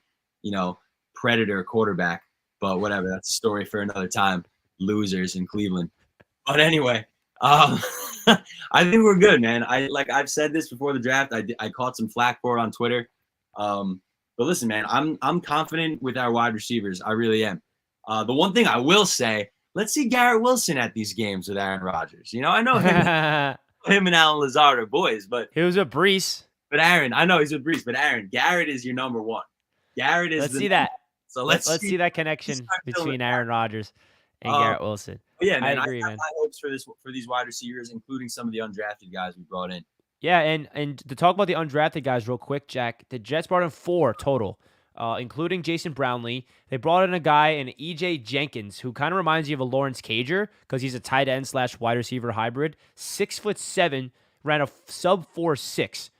predator quarterback, but whatever, that's a story for another time. Losers in Cleveland. But anyway, I think we're good, man. I've said this before the draft. I caught some flack for it on Twitter. But listen, man, I'm confident with our wide receivers. I really am. The one thing I will say, let's see Garrett Wilson at these games with Aaron Rodgers. I know him and Alan Lazard are boys, but he was with Brees. But Aaron, I know he's with Brees, but Aaron, Garrett is your number one. Garrett is. Let's see that. So let's see that connection between Aaron Rodgers and Garrett Wilson. Yeah, man, I agree, man. I have high hopes for these wide receivers, including some of the undrafted guys we brought in. Yeah, and to talk about the undrafted guys real quick, Jack, the Jets brought in 4 total, including Jason Brownlee. They brought in a guy in E.J. Jenkins, who kind of reminds you of a Lawrence Cager because he's a tight end / wide receiver hybrid. 6'7", ran a sub 4.6,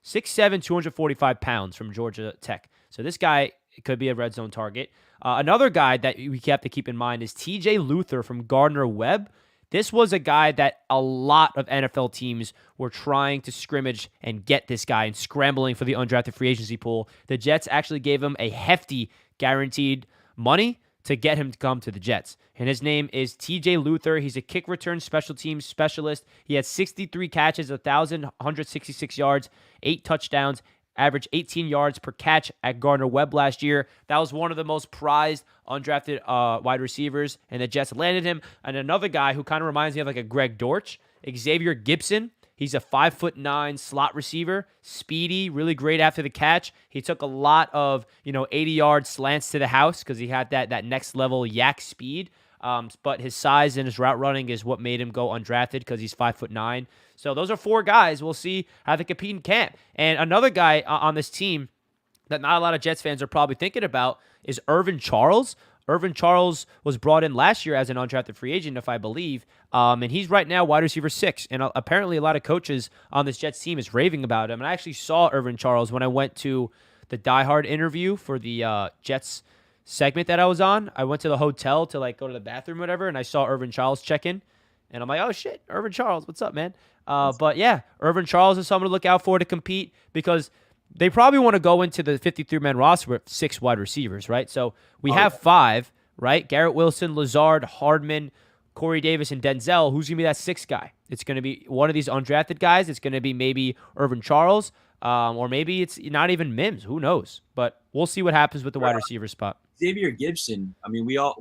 6'7", 245 pounds from Georgia Tech. So this guy could be a red zone target. Another guy that we have to keep in mind is T.J. Luther from Gardner-Webb. This was a guy that a lot of NFL teams were trying to scrimmage and get this guy and scrambling for the undrafted free agency pool. The Jets actually gave him a hefty guaranteed money to get him to come to the Jets. And his name is T.J. Luther. He's a kick return special teams specialist. He had 63 catches, 1,166 yards, 8 touchdowns, averaged 18 yards per catch at Gardner-Webb last year. That was one of the most prized undrafted wide receivers, and the Jets landed him. And another guy who kind of reminds me of like a Greg Dortch, Xavier Gibson. He's a 5'9" slot receiver, speedy, really great after the catch. He took a lot of 80-yard slants to the house because he had that next level yak speed. But his size and his route running is what made him go undrafted because he's 5'9". So those are 4 guys. We'll see how they compete in camp. And another guy on this team that not a lot of Jets fans are probably thinking about is Irvin Charles. Irvin Charles was brought in last year as an undrafted free agent, if I believe. And he's right now wide receiver 6. And apparently a lot of coaches on this Jets team is raving about him. And I actually saw Irvin Charles when I went to the Die Hard interview for the Jets segment that I was on. I went to the hotel to go to the bathroom or whatever, and I saw Irvin Charles check in. And I'm like, oh, shit, Irvin Charles, what's up, man? But, yeah, Irvin Charles is someone to look out for to compete because they probably want to go into the 53-man roster with 6 wide receivers, right? So we have 5, right? Garrett Wilson, Lazard, Hardman, Corey Davis, and Denzel. Who's going to be that 6th guy? It's going to be one of these undrafted guys. It's going to be maybe Irvin Charles, or maybe it's not even Mims. Who knows? But we'll see what happens with the wide receiver spot. Xavier Gibson. I mean, we all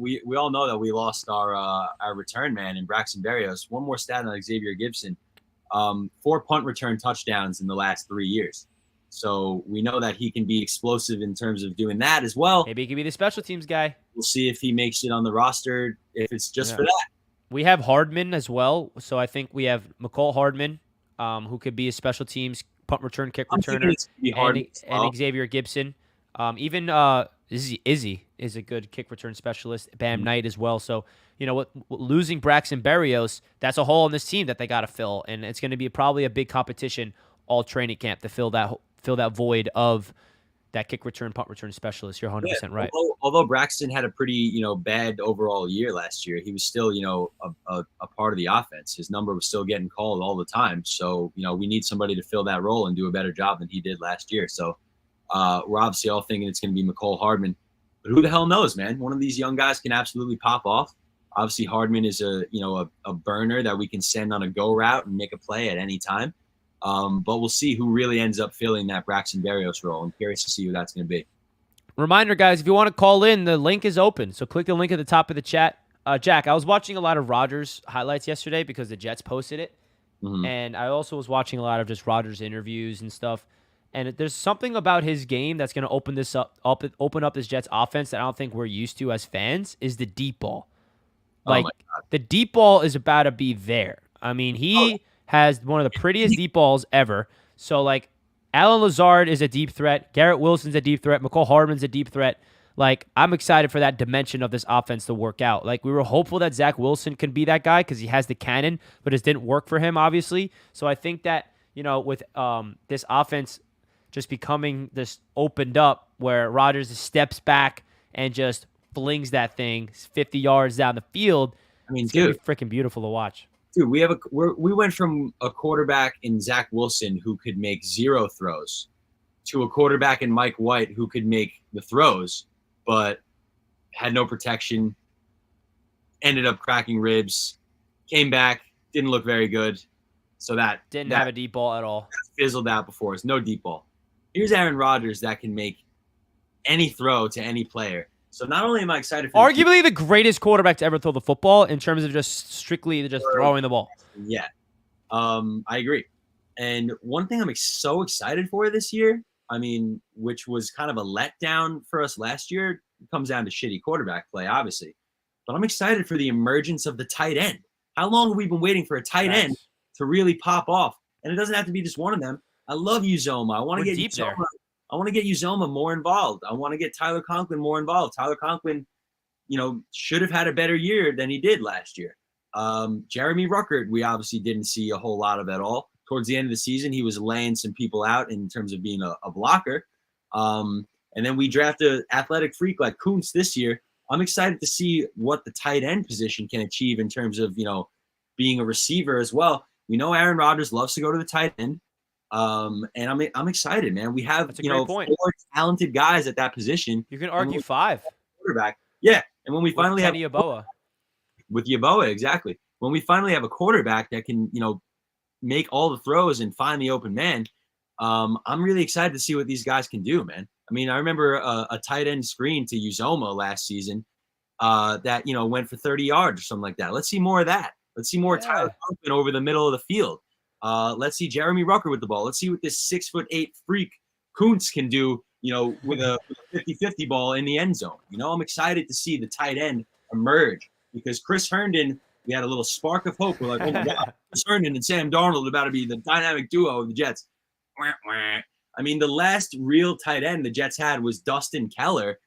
know that we lost our return man in Braxton Berrios. One more stat on Xavier Gibson: 4 punt return touchdowns in the last 3 years. So we know that he can be explosive in terms of doing that as well. Maybe he could be the special teams guy. We'll see if he makes it on the roster. If it's just for that. We have Hardman as well. So I think we have McCole Hardman, who could be a special teams punt return, kick returner, and Xavier Gibson. Even Izzy is a good kick return specialist. Bam Knight as well. So, losing Braxton Berrios, that's a hole in this team that they got to fill. And it's going to be probably a big competition all training camp to fill that void of that kick return, punt return specialist. You're 100% right. Although Braxton had a pretty, bad overall year last year, he was still, a part of the offense. His number was still getting called all the time. So, we need somebody to fill that role and do a better job than he did last year. So, we're obviously all thinking it's going to be McCole Hardman, but who the hell knows, man? One of these young guys can absolutely pop off. Obviously, Hardman is a burner that we can send on a go route and make a play at any time. But we'll see who really ends up filling that Braxton Berrios role. I'm curious to see who that's going to be. Reminder, guys, if you want to call in, the link is open. So click the link at the top of the chat. Jack, I was watching a lot of Rodgers highlights yesterday because the Jets posted it. Hmm. And I also was watching a lot of just Rodgers interviews and stuff. And there's something about his game that's going to open up this Jets offense that I don't think we're used to as fans is the deep ball. Oh Like my, the deep ball is about to be there. I mean, oh, he has one of the prettiest deep balls ever. So like Alan Lazard is a deep threat. Garrett Wilson's a deep threat. McCall Hardman's a deep threat. Like I'm excited for that dimension of this offense to work out. Like we were hopeful that Zach Wilson can be that guy because he has the cannon, but it didn't work for him obviously. So I think that with this offense just becoming this opened up where Rodgers steps back and just flings that thing 50 yards down the field. I mean, It's gonna dude, be freaking beautiful to watch. we went from a quarterback in Zach Wilson who could make zero throws to a quarterback in Mike White who could make the throws, but had no protection, ended up cracking ribs, came back, didn't look very good. So Didn't that have a deep ball at all. fizzled out before us. No deep ball. Here's Aaron Rodgers that can make any throw to any player. So not only am I excited for Arguably the greatest quarterback to ever throw the football in terms of just strictly just throwing the ball. yeah, I agree. And one thing I'm so excited for this year, I mean, which was kind of a letdown for us last year, it comes down to shitty quarterback play, obviously. But I'm excited for the emergence of the tight end. How long have we been waiting for a tight end to really pop off? And it doesn't have to be just one of them. I love Uzoma. I want to get deep there. I want to get Uzoma more involved. I want to get Tyler Conklin more involved. Tyler Conklin, should have had a better year than he did last year. Jeremy Ruckert, we obviously didn't see a whole lot of at all. Towards the end of the season, he was laying some people out in terms of being a blocker. And then we drafted an athletic freak like Kuntz this year. I'm excited to see what the tight end position can achieve in terms of, being a receiver as well. We know Aaron Rodgers loves to go to the tight end. And I'm excited, man. We have, four talented guys at that position. You can argue 5. Quarterback. Yeah. And when we finally have Yeboah. With Yeboah, exactly. When we finally have a quarterback that can, make all the throws and find the open man, I'm really excited to see what these guys can do, man. I mean, I remember a tight end screen to Uzoma last season that, went for 30 yards or something like that. Let's see more of that. Let's see more Tyler Conklin over the middle of the field. Let's see Jeremy Rucker with the ball. Let's see what this 6'8" freak Kuntz can do, with a 50-50 ball in the end zone. I'm excited to see the tight end emerge because Chris Herndon, we had a little spark of hope. We're like, oh my God, Chris Herndon and Sam Darnold are about to be the dynamic duo of the Jets. I mean, the last real tight end the Jets had was Dustin Keller,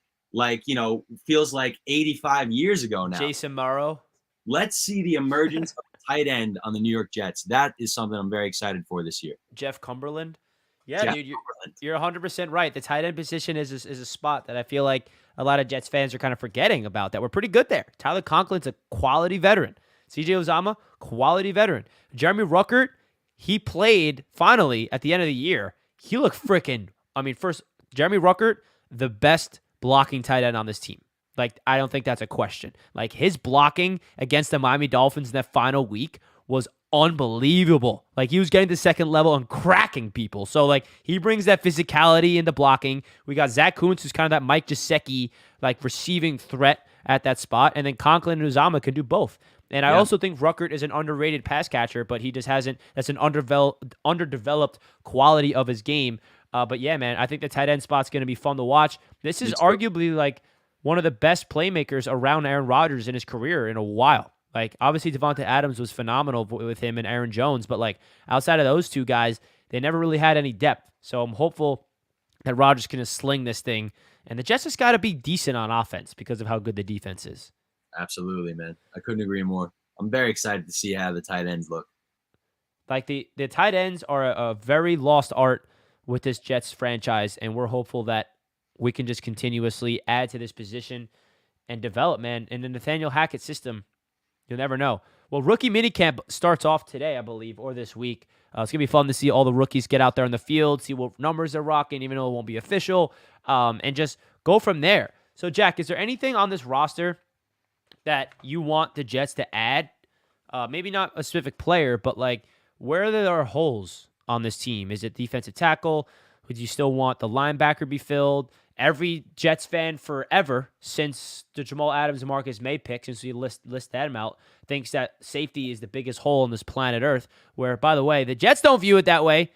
feels like 85 years ago now. Jason Morrow. Let's see the emergence of a tight end on the New York Jets. That is something I'm very excited for this year. Jeff Cumberland. Yeah, dude, you're 100% right. The tight end position is a spot that I feel like a lot of Jets fans are kind of forgetting about, that we're pretty good there. Tyler Conklin's a quality veteran. CJ Uzomah, quality veteran. Jeremy Ruckert, he played finally at the end of the year. He looked freaking, first, Jeremy Ruckert, the best blocking tight end on this team. Like, I don't think that's a question. Like, his blocking against the Miami Dolphins in that final week was unbelievable. Like, he was getting to second level and cracking people. So, like, he brings that physicality into blocking. We got Zach Kuntz, who's kind of that Mike Gesicki, like, receiving threat at that spot. And then Conklin and Uzomah can do both. And I also think Ruckert is an underrated pass catcher, but he just hasn't, that's an underdeveloped quality of his game. But yeah, man, I think the tight end spot's going to be fun to watch. This is arguably, like, one of the best playmakers around Aaron Rodgers in his career in a while. Like, obviously, Devonta Adams was phenomenal with him and Aaron Jones, but, like, outside of those two guys, they never really had any depth. So I'm hopeful that Rodgers can sling this thing. And the Jets just got to be decent on offense because of how good the defense is. Absolutely, man. I couldn't agree more. I'm very excited to see how the tight ends look. Like, the tight ends are a very lost art with this Jets franchise, and we're hopeful that we can just continuously add to this position and develop, man. In the Nathaniel Hackett system, you'll never know. Well, rookie minicamp starts off today, I believe, or this week. It's going to be fun to see all the rookies get out there in the field, see what numbers they're rocking, even though it won't be official, and just go from there. So, Jack, is there anything on this roster that you want the Jets to add? Maybe not a specific player, but, like, where are there holes on this team? Is it defensive tackle? Would you still want the linebacker be filled? Every Jets fan forever, since the Jamal Adams and Marcus May pick, since we list them out, thinks that safety is the biggest hole on this planet Earth. Where, by the way, the Jets don't view it that way,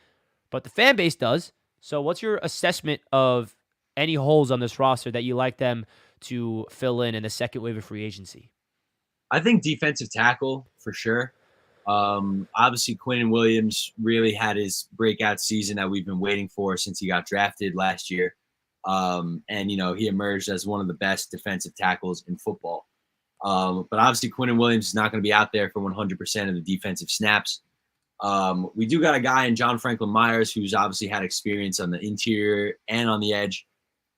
but the fan base does. So, what's your assessment of any holes on this roster that you like them to fill in the second wave of free agency? I think defensive tackle for sure. Obviously, Quinnen Williams really had his breakout season that we've been waiting for since he got drafted last year. And he emerged as one of the best defensive tackles in football. But obviously, Quinnen Williams is not going to be out there for 100% of the defensive snaps. We do got a guy in John Franklin Myers who's obviously had experience on the interior and on the edge.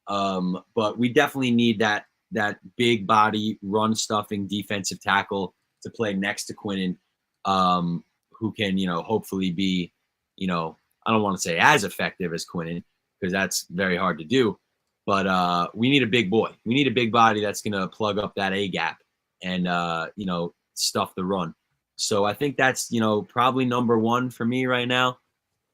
But we definitely need that big body run stuffing defensive tackle to play next to Quinnen, who can hopefully be I don't want to say as effective as Quinnen, because that's very hard to do. But we need a big boy. We need a big body that's going to plug up that A gap and, stuff the run. So I think that's, probably number one for me right now.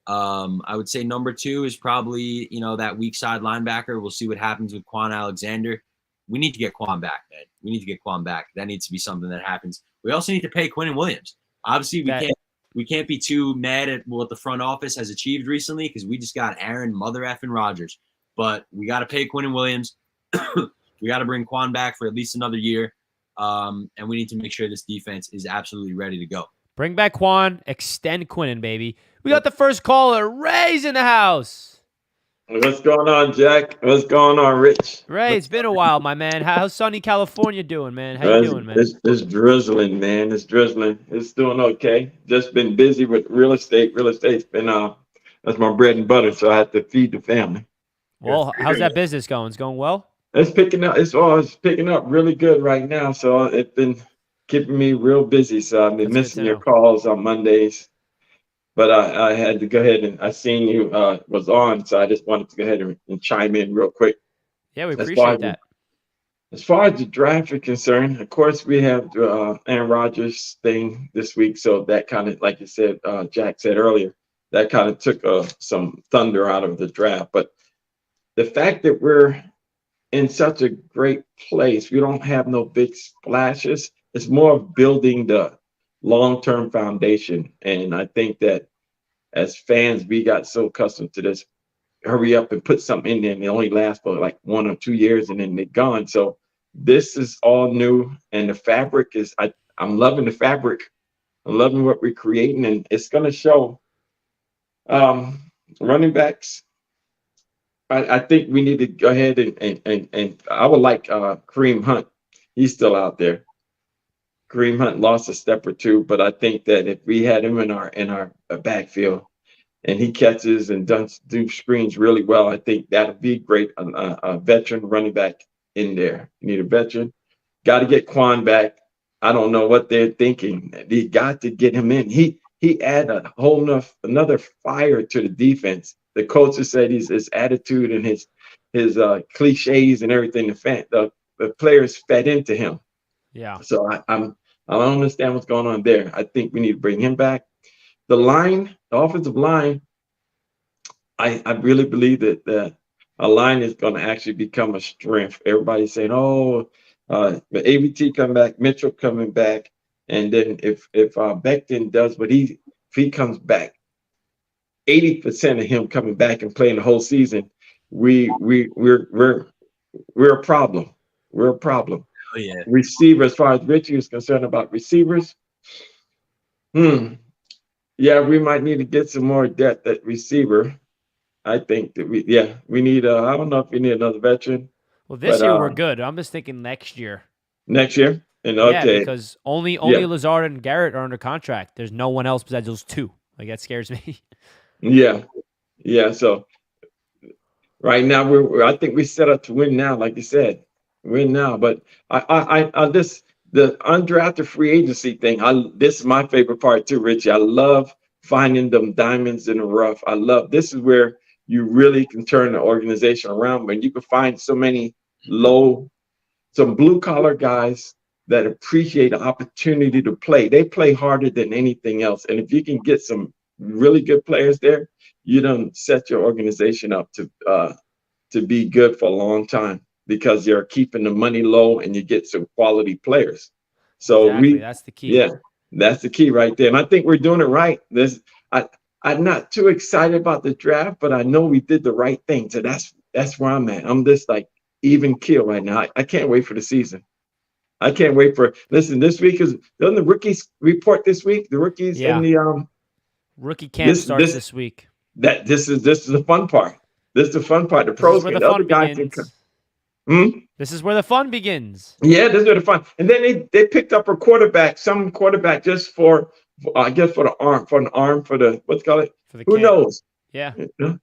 I would say number two is probably, that weak side linebacker. We'll see what happens with Quan Alexander. We need to get Quan back, man. We need to get Quan back. That needs to be something that happens. We also need to pay Quinnen Williams. Obviously, we can't be too mad at what the front office has achieved recently, because we just got Aaron mother effing Rodgers. But we got to pay Quinnen Williams. We got to bring Quan back for at least another year. And we need to make sure this defense is absolutely ready to go. Bring back Quan, extend Quinnen, baby. We got the first caller. Ray's in the house. What's going on, Jack? What's going on, Rich? Ray, it's been a while, my man. How's sunny California doing, man? How you doing, man? It's drizzling, man. It's drizzling. It's doing okay. Just been busy with real estate. Real estate's been that's my bread and butter, so I have to feed the family. Well, how's that business going? It's going well? It's picking up. It's picking up really good right now. So it's been keeping me real busy. So I've been missing your calls on Mondays. But I had to go ahead and I seen you was on, so I just wanted to go ahead and chime in real quick. Yeah, we appreciate that. As far as the draft is concerned, of course, we have the Aaron Rodgers thing this week. So that kind of, like you said, Jack said earlier, that kind of took some thunder out of the draft. But the fact that we're in such a great place, we don't have no big splashes. It's more of building the long-term foundation. And I think that as fans, we got so accustomed to this, hurry up and put something in there, and they only last for like 1 or 2 years and then they're gone. So this is all new, and the fabric is, I'm loving the fabric. I'm loving what we're creating, and it's going to show. Running backs, I think we need to go ahead and I would like Kareem Hunt. He's still out there. Kareem Hunt lost a step or two, but I think that if we had him in our backfield and he catches and do screens really well, I think that'll be great. A veteran running back in there. You need a veteran. Got to get Quan back. I don't know what they're thinking. They got to get him in. He added another fire to the defense. The coaches said his attitude and his cliches and everything. The players fed into him. Yeah. So I don't understand what's going on there. I think we need to bring him back. The offensive line, I really believe that a line is going to actually become a strength. Everybody's saying, but ABT coming back, Mitchell coming back, and then if Becton does if he comes back, 80% of him coming back and playing the whole season, we're a problem. We're a problem. Oh, yeah. Receiver, as far as Richie is concerned about receivers, yeah, we might need to get some more depth at receiver. I think that we need. I don't know if we need another veteran. Well, this year we're good. I'm just thinking next year. Next year, and yeah, because only Lazard and Garrett are under contract. There's no one else besides those two. Like, that scares me. Yeah. So right now I think we set up to win now, like you said. Win now, but the undrafted free agency thing. This is my favorite part too, Richie. I love finding them diamonds in the rough. This is where you really can turn the organization around, when you can find so many some blue collar guys that appreciate the opportunity to play. They play harder than anything else, and if you can get some really good players there, you don't set your organization up to be good for a long time because you're keeping the money low and you get some quality players. So Exactly. That's the key. yeah, that's the key right there. And I think we're doing it right. I, I'm not too excited about the draft, but I know we did the right thing. So that's where I'm at. I'm just like even keel right now. I can't wait for the season. I can't wait for. Listen, this week doesn't the rookies report this week? The rookies Yeah. in the Rookie camp starts this week. This is the fun part. This is the fun part. The pros where get the other fun guys can begins. come. This is where the fun begins. Yeah, this is where the fun. And then they picked up a quarterback, some quarterback just for I guess for an arm for the what's it called. For the Who camp. knows? Yeah. Yeah.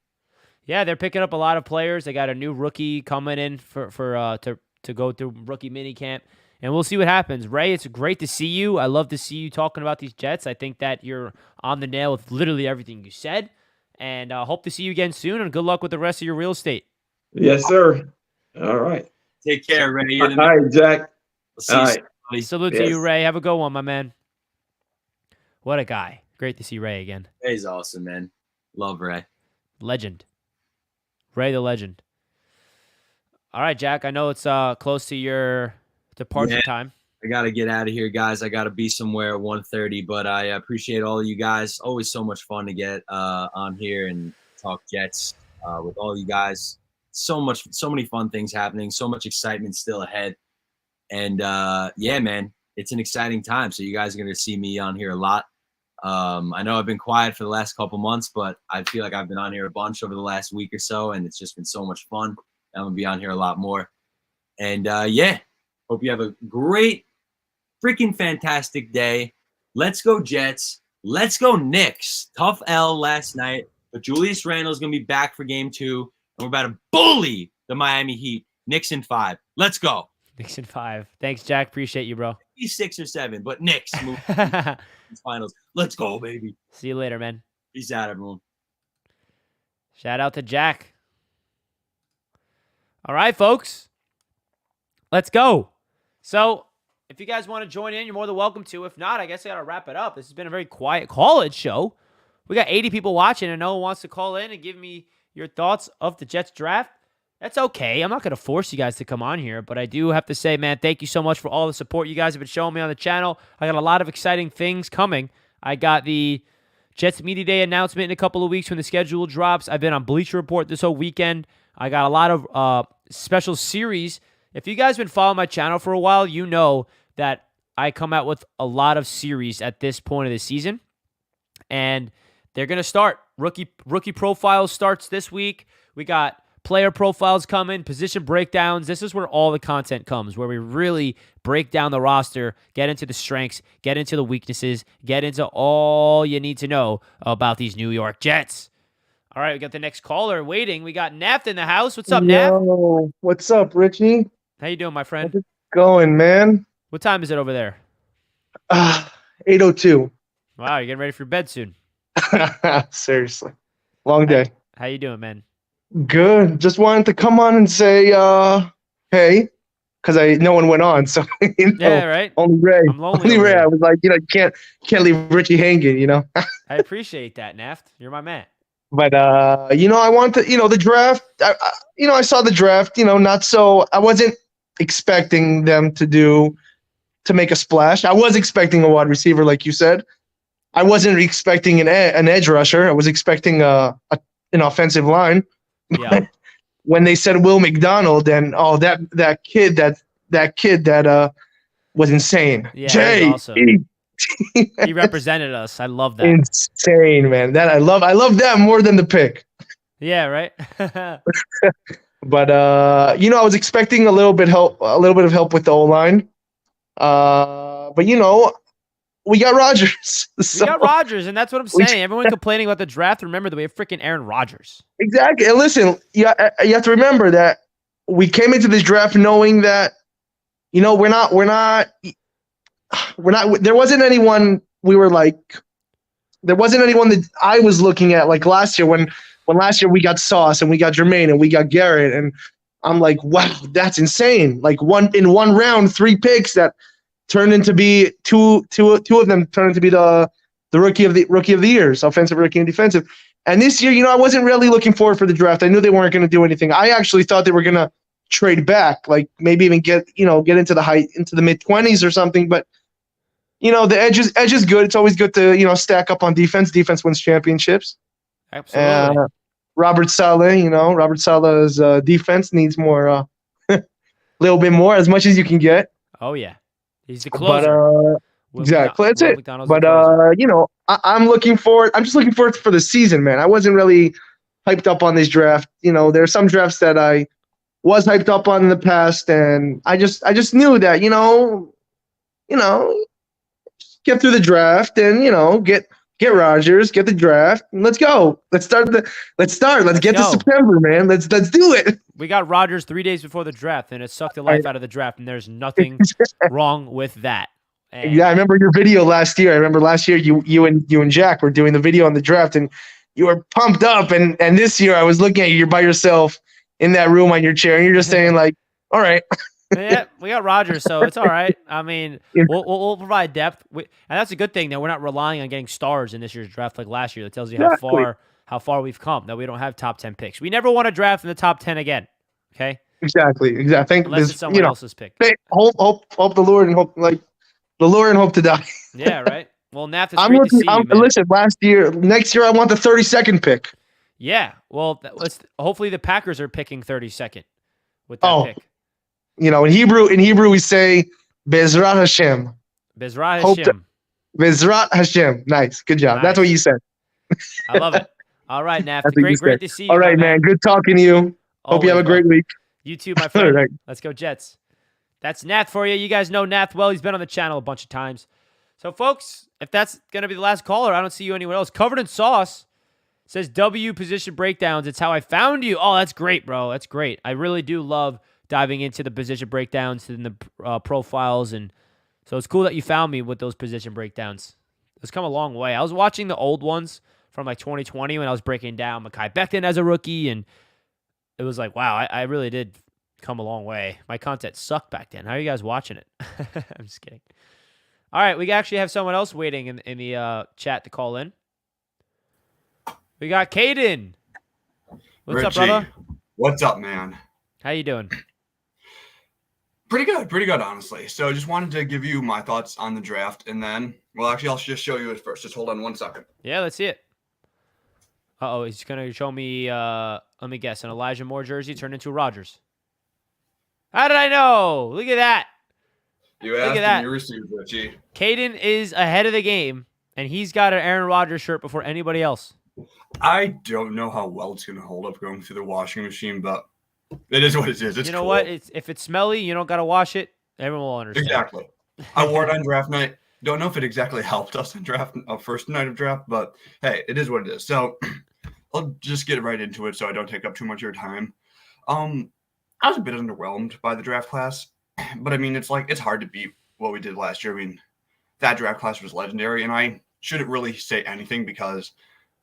Yeah, they're picking up a lot of players. They got a new rookie coming in to go through rookie mini camp, and we'll see what happens. Ray, it's great to see you. I love to see you talking about these Jets. I think that you're on the nail with literally everything you said, and hope to see you again soon. And good luck with the rest of your real estate. Yes, sir. All right. Take care, Ray. You're the All right, Jack. We'll see All you right. soon, buddy. Salute to you, Ray. Have a good one, my man. What a guy. Great to see Ray again. Ray's awesome, man. Love Ray. Legend. Ray the legend. All right, Jack. I know it's close to your departure time. I got to get out of here, guys. I got to be somewhere at 1:30, but I appreciate all of you guys. Always so much fun to get on here and talk Jets with all you guys. So many fun things happening. So much excitement still ahead. And yeah, man, it's an exciting time. So you guys are going to see me on here a lot. I know I've been quiet for the last couple months, but I feel like I've been on here a bunch over the last week or so, and it's just been so much fun. I'm going to be on here a lot more. And yeah, hope you have a great, freaking fantastic day. Let's go Jets. Let's go Knicks. Tough L last night, but Julius Randle's going to be back for game 2, and we're about to bully the Miami Heat. Knicks in 5. Let's go. Knicks in 5. Thanks, Jack. Appreciate you, bro. Maybe 6 or 7, but Knicks move finals. Let's go, baby. See you later, man. Peace out, everyone. Shout out to Jack. All right, folks. Let's go. So, if you guys want to join in, you're more than welcome to. If not, I guess I got to wrap it up. This has been a very quiet college show. We got 80 people watching, and no one wants to call in and give me your thoughts of the Jets draft. That's okay. I'm not going to force you guys to come on here, but I do have to say, man, thank you so much for all the support you guys have been showing me on the channel. I got a lot of exciting things coming. I got the Jets Media Day announcement in a couple of weeks when the schedule drops. I've been on Bleacher Report this whole weekend. I got a lot of special series. If you guys have been following my channel for a while, you know that I come out with a lot of series at this point of the season. And they're going to start. Rookie profiles starts this week. We got player profiles coming, position breakdowns. This is where all the content comes, where we really break down the roster, get into the strengths, get into the weaknesses, get into all you need to know about these New York Jets. All right, we got the next caller waiting. We got Naft in the house. What's up, Naft? What's up, Richie? How you doing, my friend? How's it going, man? What time is it over there? 8:02. Wow, you're getting ready for bed soon. Seriously. Long day. How you doing, man? Good. Just wanted to come on and say, hey, because no one went on, so Yeah, right. Only Ray. I'm lonely Only over Ray. here. I was like, you can't leave Richie hanging, I appreciate that, Naft. You're my man. But I want to, the draft. I saw the draft. Not so. I wasn't expecting them to make a splash. I was expecting a wide receiver, like you said. I wasn't expecting an edge rusher. I was expecting an offensive line. Yeah. When they said Will McDonald, and that kid that was insane. Yeah, Jay, that was awesome. He represented us. I love that. Insane, man. That I love that more than the pick. Yeah, right. But I was expecting a little bit of help with the O-line. But we got Rodgers. We got Rodgers, and that's what I'm saying. Everyone complaining about the draft. Remember that we have freaking Aaron Rodgers. Exactly. And listen, you have to remember that we came into this draft knowing that, we're not. There wasn't anyone that I was looking at like last year when last year we got Sauce and we got Jermaine and we got Garrett, and I'm like, wow, that's insane. Like in one round, 3 picks that turned into be two of them turned into be the the rookie of the years, offensive rookie and defensive. And this year, I wasn't really looking forward for the draft. I knew they weren't going to do anything. I actually thought they were going to trade back, like maybe even get into the mid-20s or something. But the edge is good. It's always good to stack up on defense. Defense wins championships. Absolutely. Robert Saleh's defense needs more, a little bit more, as much as you can get. Oh yeah, he's the closer. But exactly, that's it. McDonald's But I'm looking forward. I'm just looking forward for the season, man. I wasn't really hyped up on this draft. There are some drafts that I was hyped up on in the past, and I just knew that get through the draft and get Rodgers, get the draft, and let's go. Let's start. Let's get to September, man. Let's do it. We got Rodgers 3 days before the draft, and it sucked the life out of the draft, and there's nothing wrong with that. And yeah, I remember your video last year. I remember last year you and Jack were doing the video on the draft, and you were pumped up. And this year I was looking at you. You're by yourself in that room on your chair, and you're just saying like, "All right." Yeah, we got Rodgers, so it's all right. I mean, we'll provide depth, and that's a good thing that we're not relying on getting stars in this year's draft like last year. That tells you how far we've come. That we don't have top 10 picks. We never want to draft in the top 10 again. Okay. Exactly. Unless it's someone else's pick. Hope the Lord and hope to die. Yeah. Right. Well, Nath, it's great to see you, man. Listen, next year I want the 32nd pick. Yeah. Well, hopefully the Packers are picking 32nd with that pick. In Hebrew we say Bezrat Hashem. Bezrat Hashem. Bezrat Hashem. Nice. Good job. Nice. That's what you said. I love it. All right, Nath. Great to see you. All right, man. Good talking to you. Hope you have a great week. You too, my friend. Right. Let's go Jets. That's Nath for you. You guys know Nath well. He's been on the channel a bunch of times. So, folks, if that's going to be the last caller, I don't see you anywhere else. Covered in Sauce says W position breakdowns. It's how I found you. Oh, that's great, bro. That's great. I really do love diving into the position breakdowns and the profiles. And so it's cool that you found me with those position breakdowns. It's come a long way. I was watching the old ones from like 2020 when I was breaking down Mekhi Becton as a rookie, and it was like, wow, I really did come a long way. My content sucked back then. How are you guys watching it? I'm just kidding. All right, we actually have someone else waiting in the chat to call in. We got Caden. What's up, brother? What's up, man? How you doing? Pretty good, honestly. So just wanted to give you my thoughts on the draft, and then, well, actually, I'll just show you it first. Just hold on 1 second. Yeah, let's see it. Uh-oh, he's going to show me, let me guess, an Elijah Moore jersey turned into Rodgers. How did I know? Look at that. You asked and you received, Richie. Caden is ahead of the game, and he's got an Aaron Rodgers shirt before anybody else. I don't know how well it's going to hold up going through the washing machine, but it is what it is. It's you know cool. what? If it's smelly, you don't got to wash it. Everyone will understand. Exactly. I wore it on draft night. Don't know if it exactly helped us in draft, first night of draft, but hey, it is what it is. So I'll just get right into it so I don't take up too much of your time. I was a bit underwhelmed by the draft class, but I mean, it's hard to beat what we did last year. I mean, that draft class was legendary, and I shouldn't really say anything because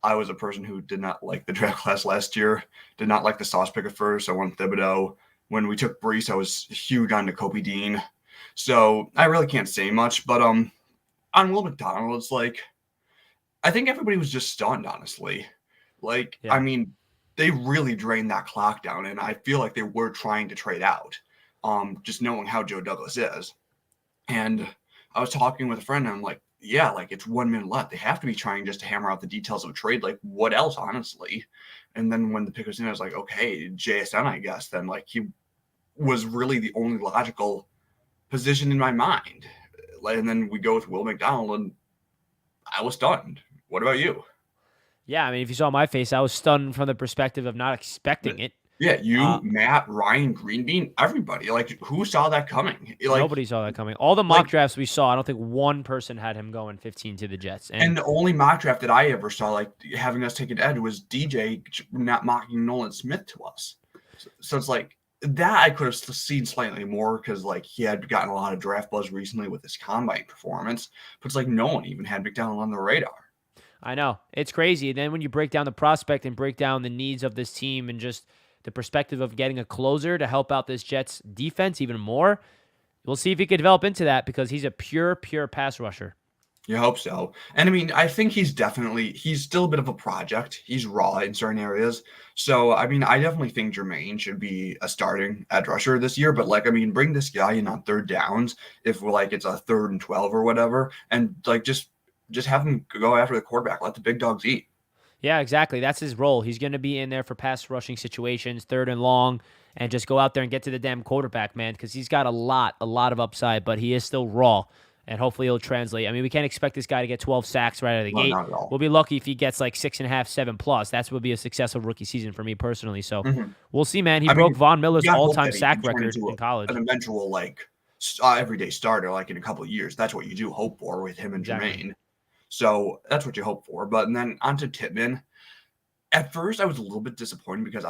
I was a person who did not like the draft class last year, did not like the Sauce pick at first. I went Thibodeau. When we took Brees, I was huge on Nakobe Dean. So I really can't say much, but on Will McDonald, it's like, I think everybody was just stunned, honestly. I mean, they really drained that clock down, and I feel like they were trying to trade out, just knowing how Joe Douglas is. And I was talking with a friend, and I'm like, yeah, like it's 1 minute left. They have to be trying just to hammer out the details of a trade. Like, what else, honestly? And then when the pick was in, I was like, okay, JSN, I guess. Then, like, he was really the only logical position in my mind. And then we go with Will McDonald, and I was stunned. What about you? Yeah, I mean, if you saw my face, I was stunned from the perspective of not expecting it. Yeah, you, Matt, Ryan, Greenbean, everybody. Like, who saw that coming? Like, nobody saw that coming. All the mock drafts we saw, I don't think one person had him going 15 to the Jets. And the only mock draft that I ever saw, like, having us take an edge was DJ not mocking Nolan Smith to us. So it's like, that I could have seen slightly more because, like, he had gotten a lot of draft buzz recently with his combine performance. But it's like no one even had McDonald on the radar. I know. It's crazy. And then when you break down the prospect and break down the needs of this team and just the perspective of getting a closer to help out this Jets defense even more, we'll see if he can develop into that because he's a pure pass rusher. You hope so. And I mean, I think he's still a bit of a project. He's raw in certain areas. So, I mean, I definitely think Jermaine should be a starting edge rusher this year. But, like, I mean, bring this guy in on third downs if, like, it's a 3rd and 12 or whatever. And, like, just have him go after the quarterback. Let the big dogs eat. Yeah, exactly. That's his role. He's going to be in there for pass rushing situations, 3rd and long, and just go out there and get to the damn quarterback, man, because he's got a lot of upside, but he is still raw, and hopefully he'll translate. I mean, we can't expect this guy to get 12 sacks right out of the No, gate. not at all. We'll be lucky if he gets like 6.5, 7 plus. That's what would be a successful rookie season for me personally. So we'll see, man. He broke Von Miller's you gotta hope all-time that he sack can turn record into in college. an eventual, like, everyday starter, like, in a couple of years. That's what you do hope for with him and Exactly. Jermaine. So that's what you hope for. But then on to Tippmann. At first, I was a little bit disappointed because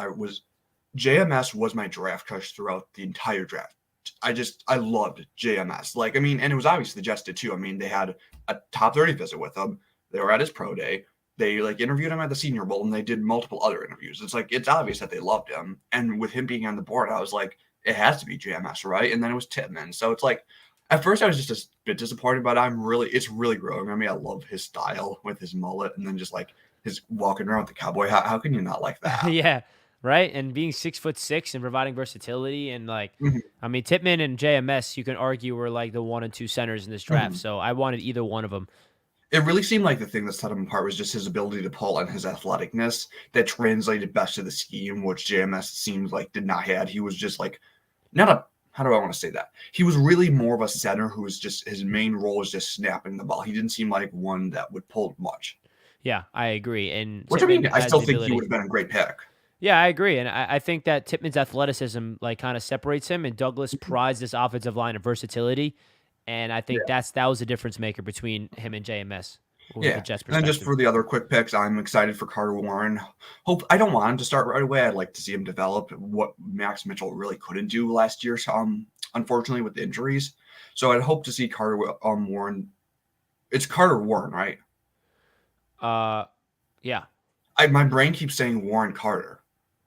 JMS was my draft crush throughout the entire draft. I loved JMS. Like, I mean, and it was obvious the Jets did too. I mean, they had a top 30 visit with him. They were at his pro day. They, like, interviewed him at the Senior Bowl, and they did multiple other interviews. It's like, it's obvious that they loved him. And with him being on the board, I was like, it has to be JMS, right? And then it was Tippmann. So it's like, at first I was just a bit disappointed, but it's really growing on me. I love his style with his mullet and then just, like, his walking around with the cowboy. How can you not like that? Yeah, right. And being 6'6" and providing versatility and like, Mhm. I mean, Tippmann and JMS, you can argue were like the 1 and 2 centers in this draft. So I wanted either one of them. It really seemed like the thing that set him apart was just his ability to pull and his athleticness that translated best to the scheme, which JMS seemed like did not have. He was just like how do I want to say that? He was really more of a center who was just his main role was just snapping the ball. He didn't seem like one that would pull much. Yeah, I agree. And Which I mean, Tippmann I has still the think ability. he would have been a great pick. Yeah, I agree. And I think that Tippmann's athleticism like kind of separates him, and Douglas prides this offensive line of versatility. And I think that was a difference maker between him and JMS. With the Jets And then just perspective. for the other quick picks, I'm excited for Carter Warren. I don't want him to start right away. I'd like to see him develop what Max Mitchell really couldn't do last year. Unfortunately, with the injuries. So I'd hope to see Carter Warren. It's Carter Warren, right? Yeah. My brain keeps saying Warren Carter.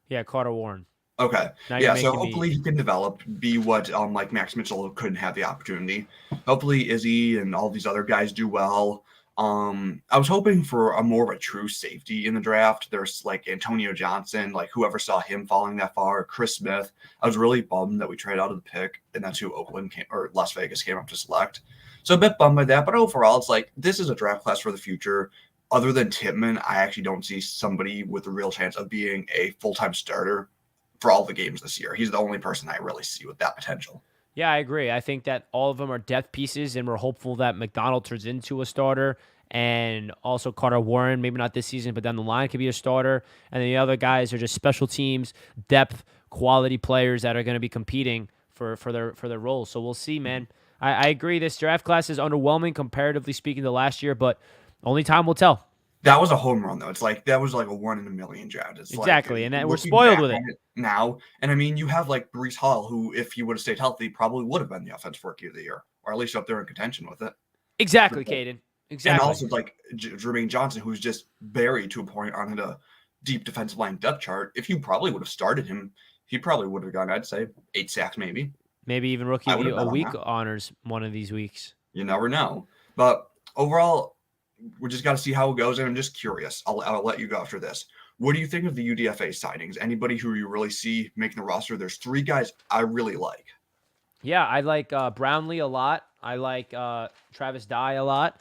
Yeah, Carter Warren. Okay. Now you're Yeah, so making me- hopefully he can develop, be what like Max Mitchell couldn't have the opportunity. Hopefully Izzy and all these other guys do well. I was hoping for a more of a true safety in the draft. There's like Antonio Johnson, like whoever saw him falling that far, Chris Smith. I was really bummed that we traded out of the pick, and that's who Las Vegas came up to select. So a bit bummed by that, but overall, it's like this is a draft class for the future. Other than Tippmann, I actually don't see somebody with a real chance of being a full-time starter for all the games this year. He's the only person I really see with that potential. Yeah, I agree. I think that all of them are depth pieces, and we're hopeful that McDonald turns into a starter, and also Carter Warren, maybe not this season, but down the line could be a starter. And then the other guys are just special teams, depth, quality players that are going to be competing for their roles. So we'll see, man. I agree. This draft class is underwhelming comparatively speaking to last year, but only time will tell. That was a home run, though. It's like that was like a 1 in a million draft. It's Exactly, like, and that we're looking spoiled back with it. on now. And I mean, you have like Breece Hall, who, if he would have stayed healthy, probably would have been the offensive rookie of the year, or at least up there in contention with it. Exactly, Caden. Exactly. And also like Jermaine Johnson, who's just buried to a point on a deep defensive line depth chart. If you probably would have started him, he probably would have gone, I'd say, 8 sacks maybe. Maybe even rookie I of would have a bet on week that. honors one of these weeks. You never know. But overall, we just got to see how it goes. And I'm just curious. I'll let you go after this. What do you think of the UDFA signings? Anybody who you really see making the roster? There's 3 guys I really like. Yeah, I like Brownlee a lot. I like Travis Dye a lot.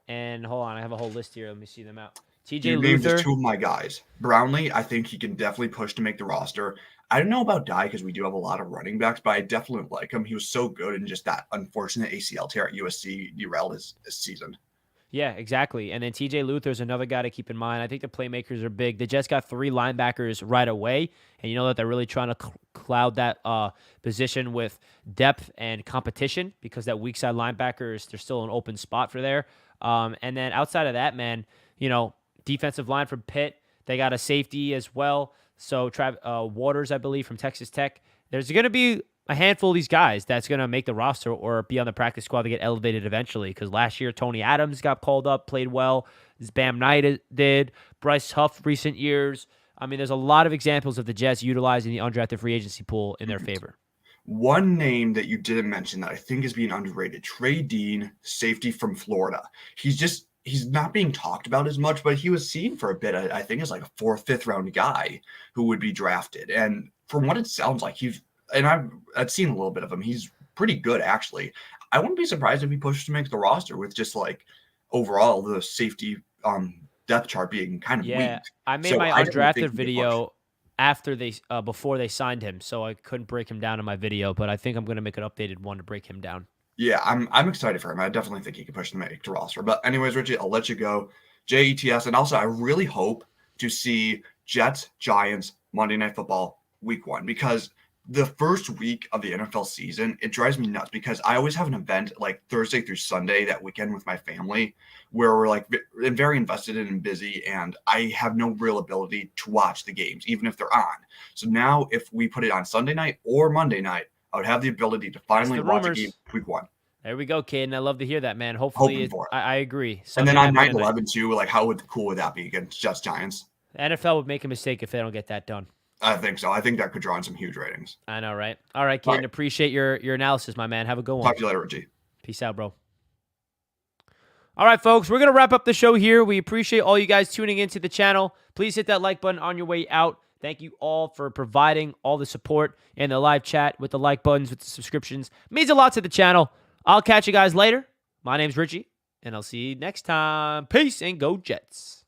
And hold on, I have a whole list here. Let me see them out. TJ You named Luther. just 2 of my guys. Brownlee, I think he can definitely push to make the roster. I don't know about Dye because we do have a lot of running backs, but I definitely like him. He was so good, and just that unfortunate ACL tear at USC derailed his season. Yeah, exactly. And then TJ Luther is another guy to keep in mind. I think the playmakers are big. They just got 3 linebackers right away, and you know that they're really trying to cloud that position with depth and competition because that weak side linebackers, there's still an open spot for there. And then outside of that, man, you know, defensive line from Pitt, they got a safety as well. So Waters, I believe, from Texas Tech. There's going to be a handful of these guys that's going to make the roster or be on the practice squad to get elevated eventually. Because last year, Tony Adams got called up, played well. Bam Knight did. Bryce Huff, recent years. I mean, there's a lot of examples of the Jets utilizing the undrafted free agency pool in their favor. One name that you didn't mention that I think is being underrated, Trey Dean, safety from Florida. He's not being talked about as much, but he was seen for a bit, I think, as like a 4th, 5th round guy who would be drafted. And from what it sounds like, I've seen a little bit of him. He's pretty good, actually. I wouldn't be surprised if he pushed to make the roster with just like overall the safety depth chart being kind of weak. I made So my I definitely think undrafted he could push. video after before they signed him, so I couldn't break him down in my video, but I think I'm going to make an updated one to break him down. Yeah, I'm excited for him. I definitely think he can push to make the roster. But anyways, Richie, I'll let you go. JETS, and also I really hope to see Jets, Giants, Monday Night Football week 1, because the first week of the NFL season, it drives me nuts because I always have an event like Thursday through Sunday that weekend with my family where we're like very invested in and busy, and I have no real ability to watch the games, even if they're on. So now if we put it on Sunday night or Monday night, I would have the ability to finally watch a game week 1. There we go, kid, and I love to hear that, man. Hopefully, I agree. And then on 9/11 too, like how cool would that be against Jets Giants? The NFL would make a mistake if they don't get that done. I think so. I think that could draw in some huge ratings. I know, right? All right, kid. Appreciate your analysis, my man. Have a good one. Talk to you later, Richie. Peace out, bro. All right, folks. We're going to wrap up the show here. We appreciate all you guys tuning into the channel. Please hit that like button on your way out. Thank you all for providing all the support and the live chat with the like buttons, with the subscriptions. It means a lot to the channel. I'll catch you guys later. My name's Richie, and I'll see you next time. Peace and go Jets.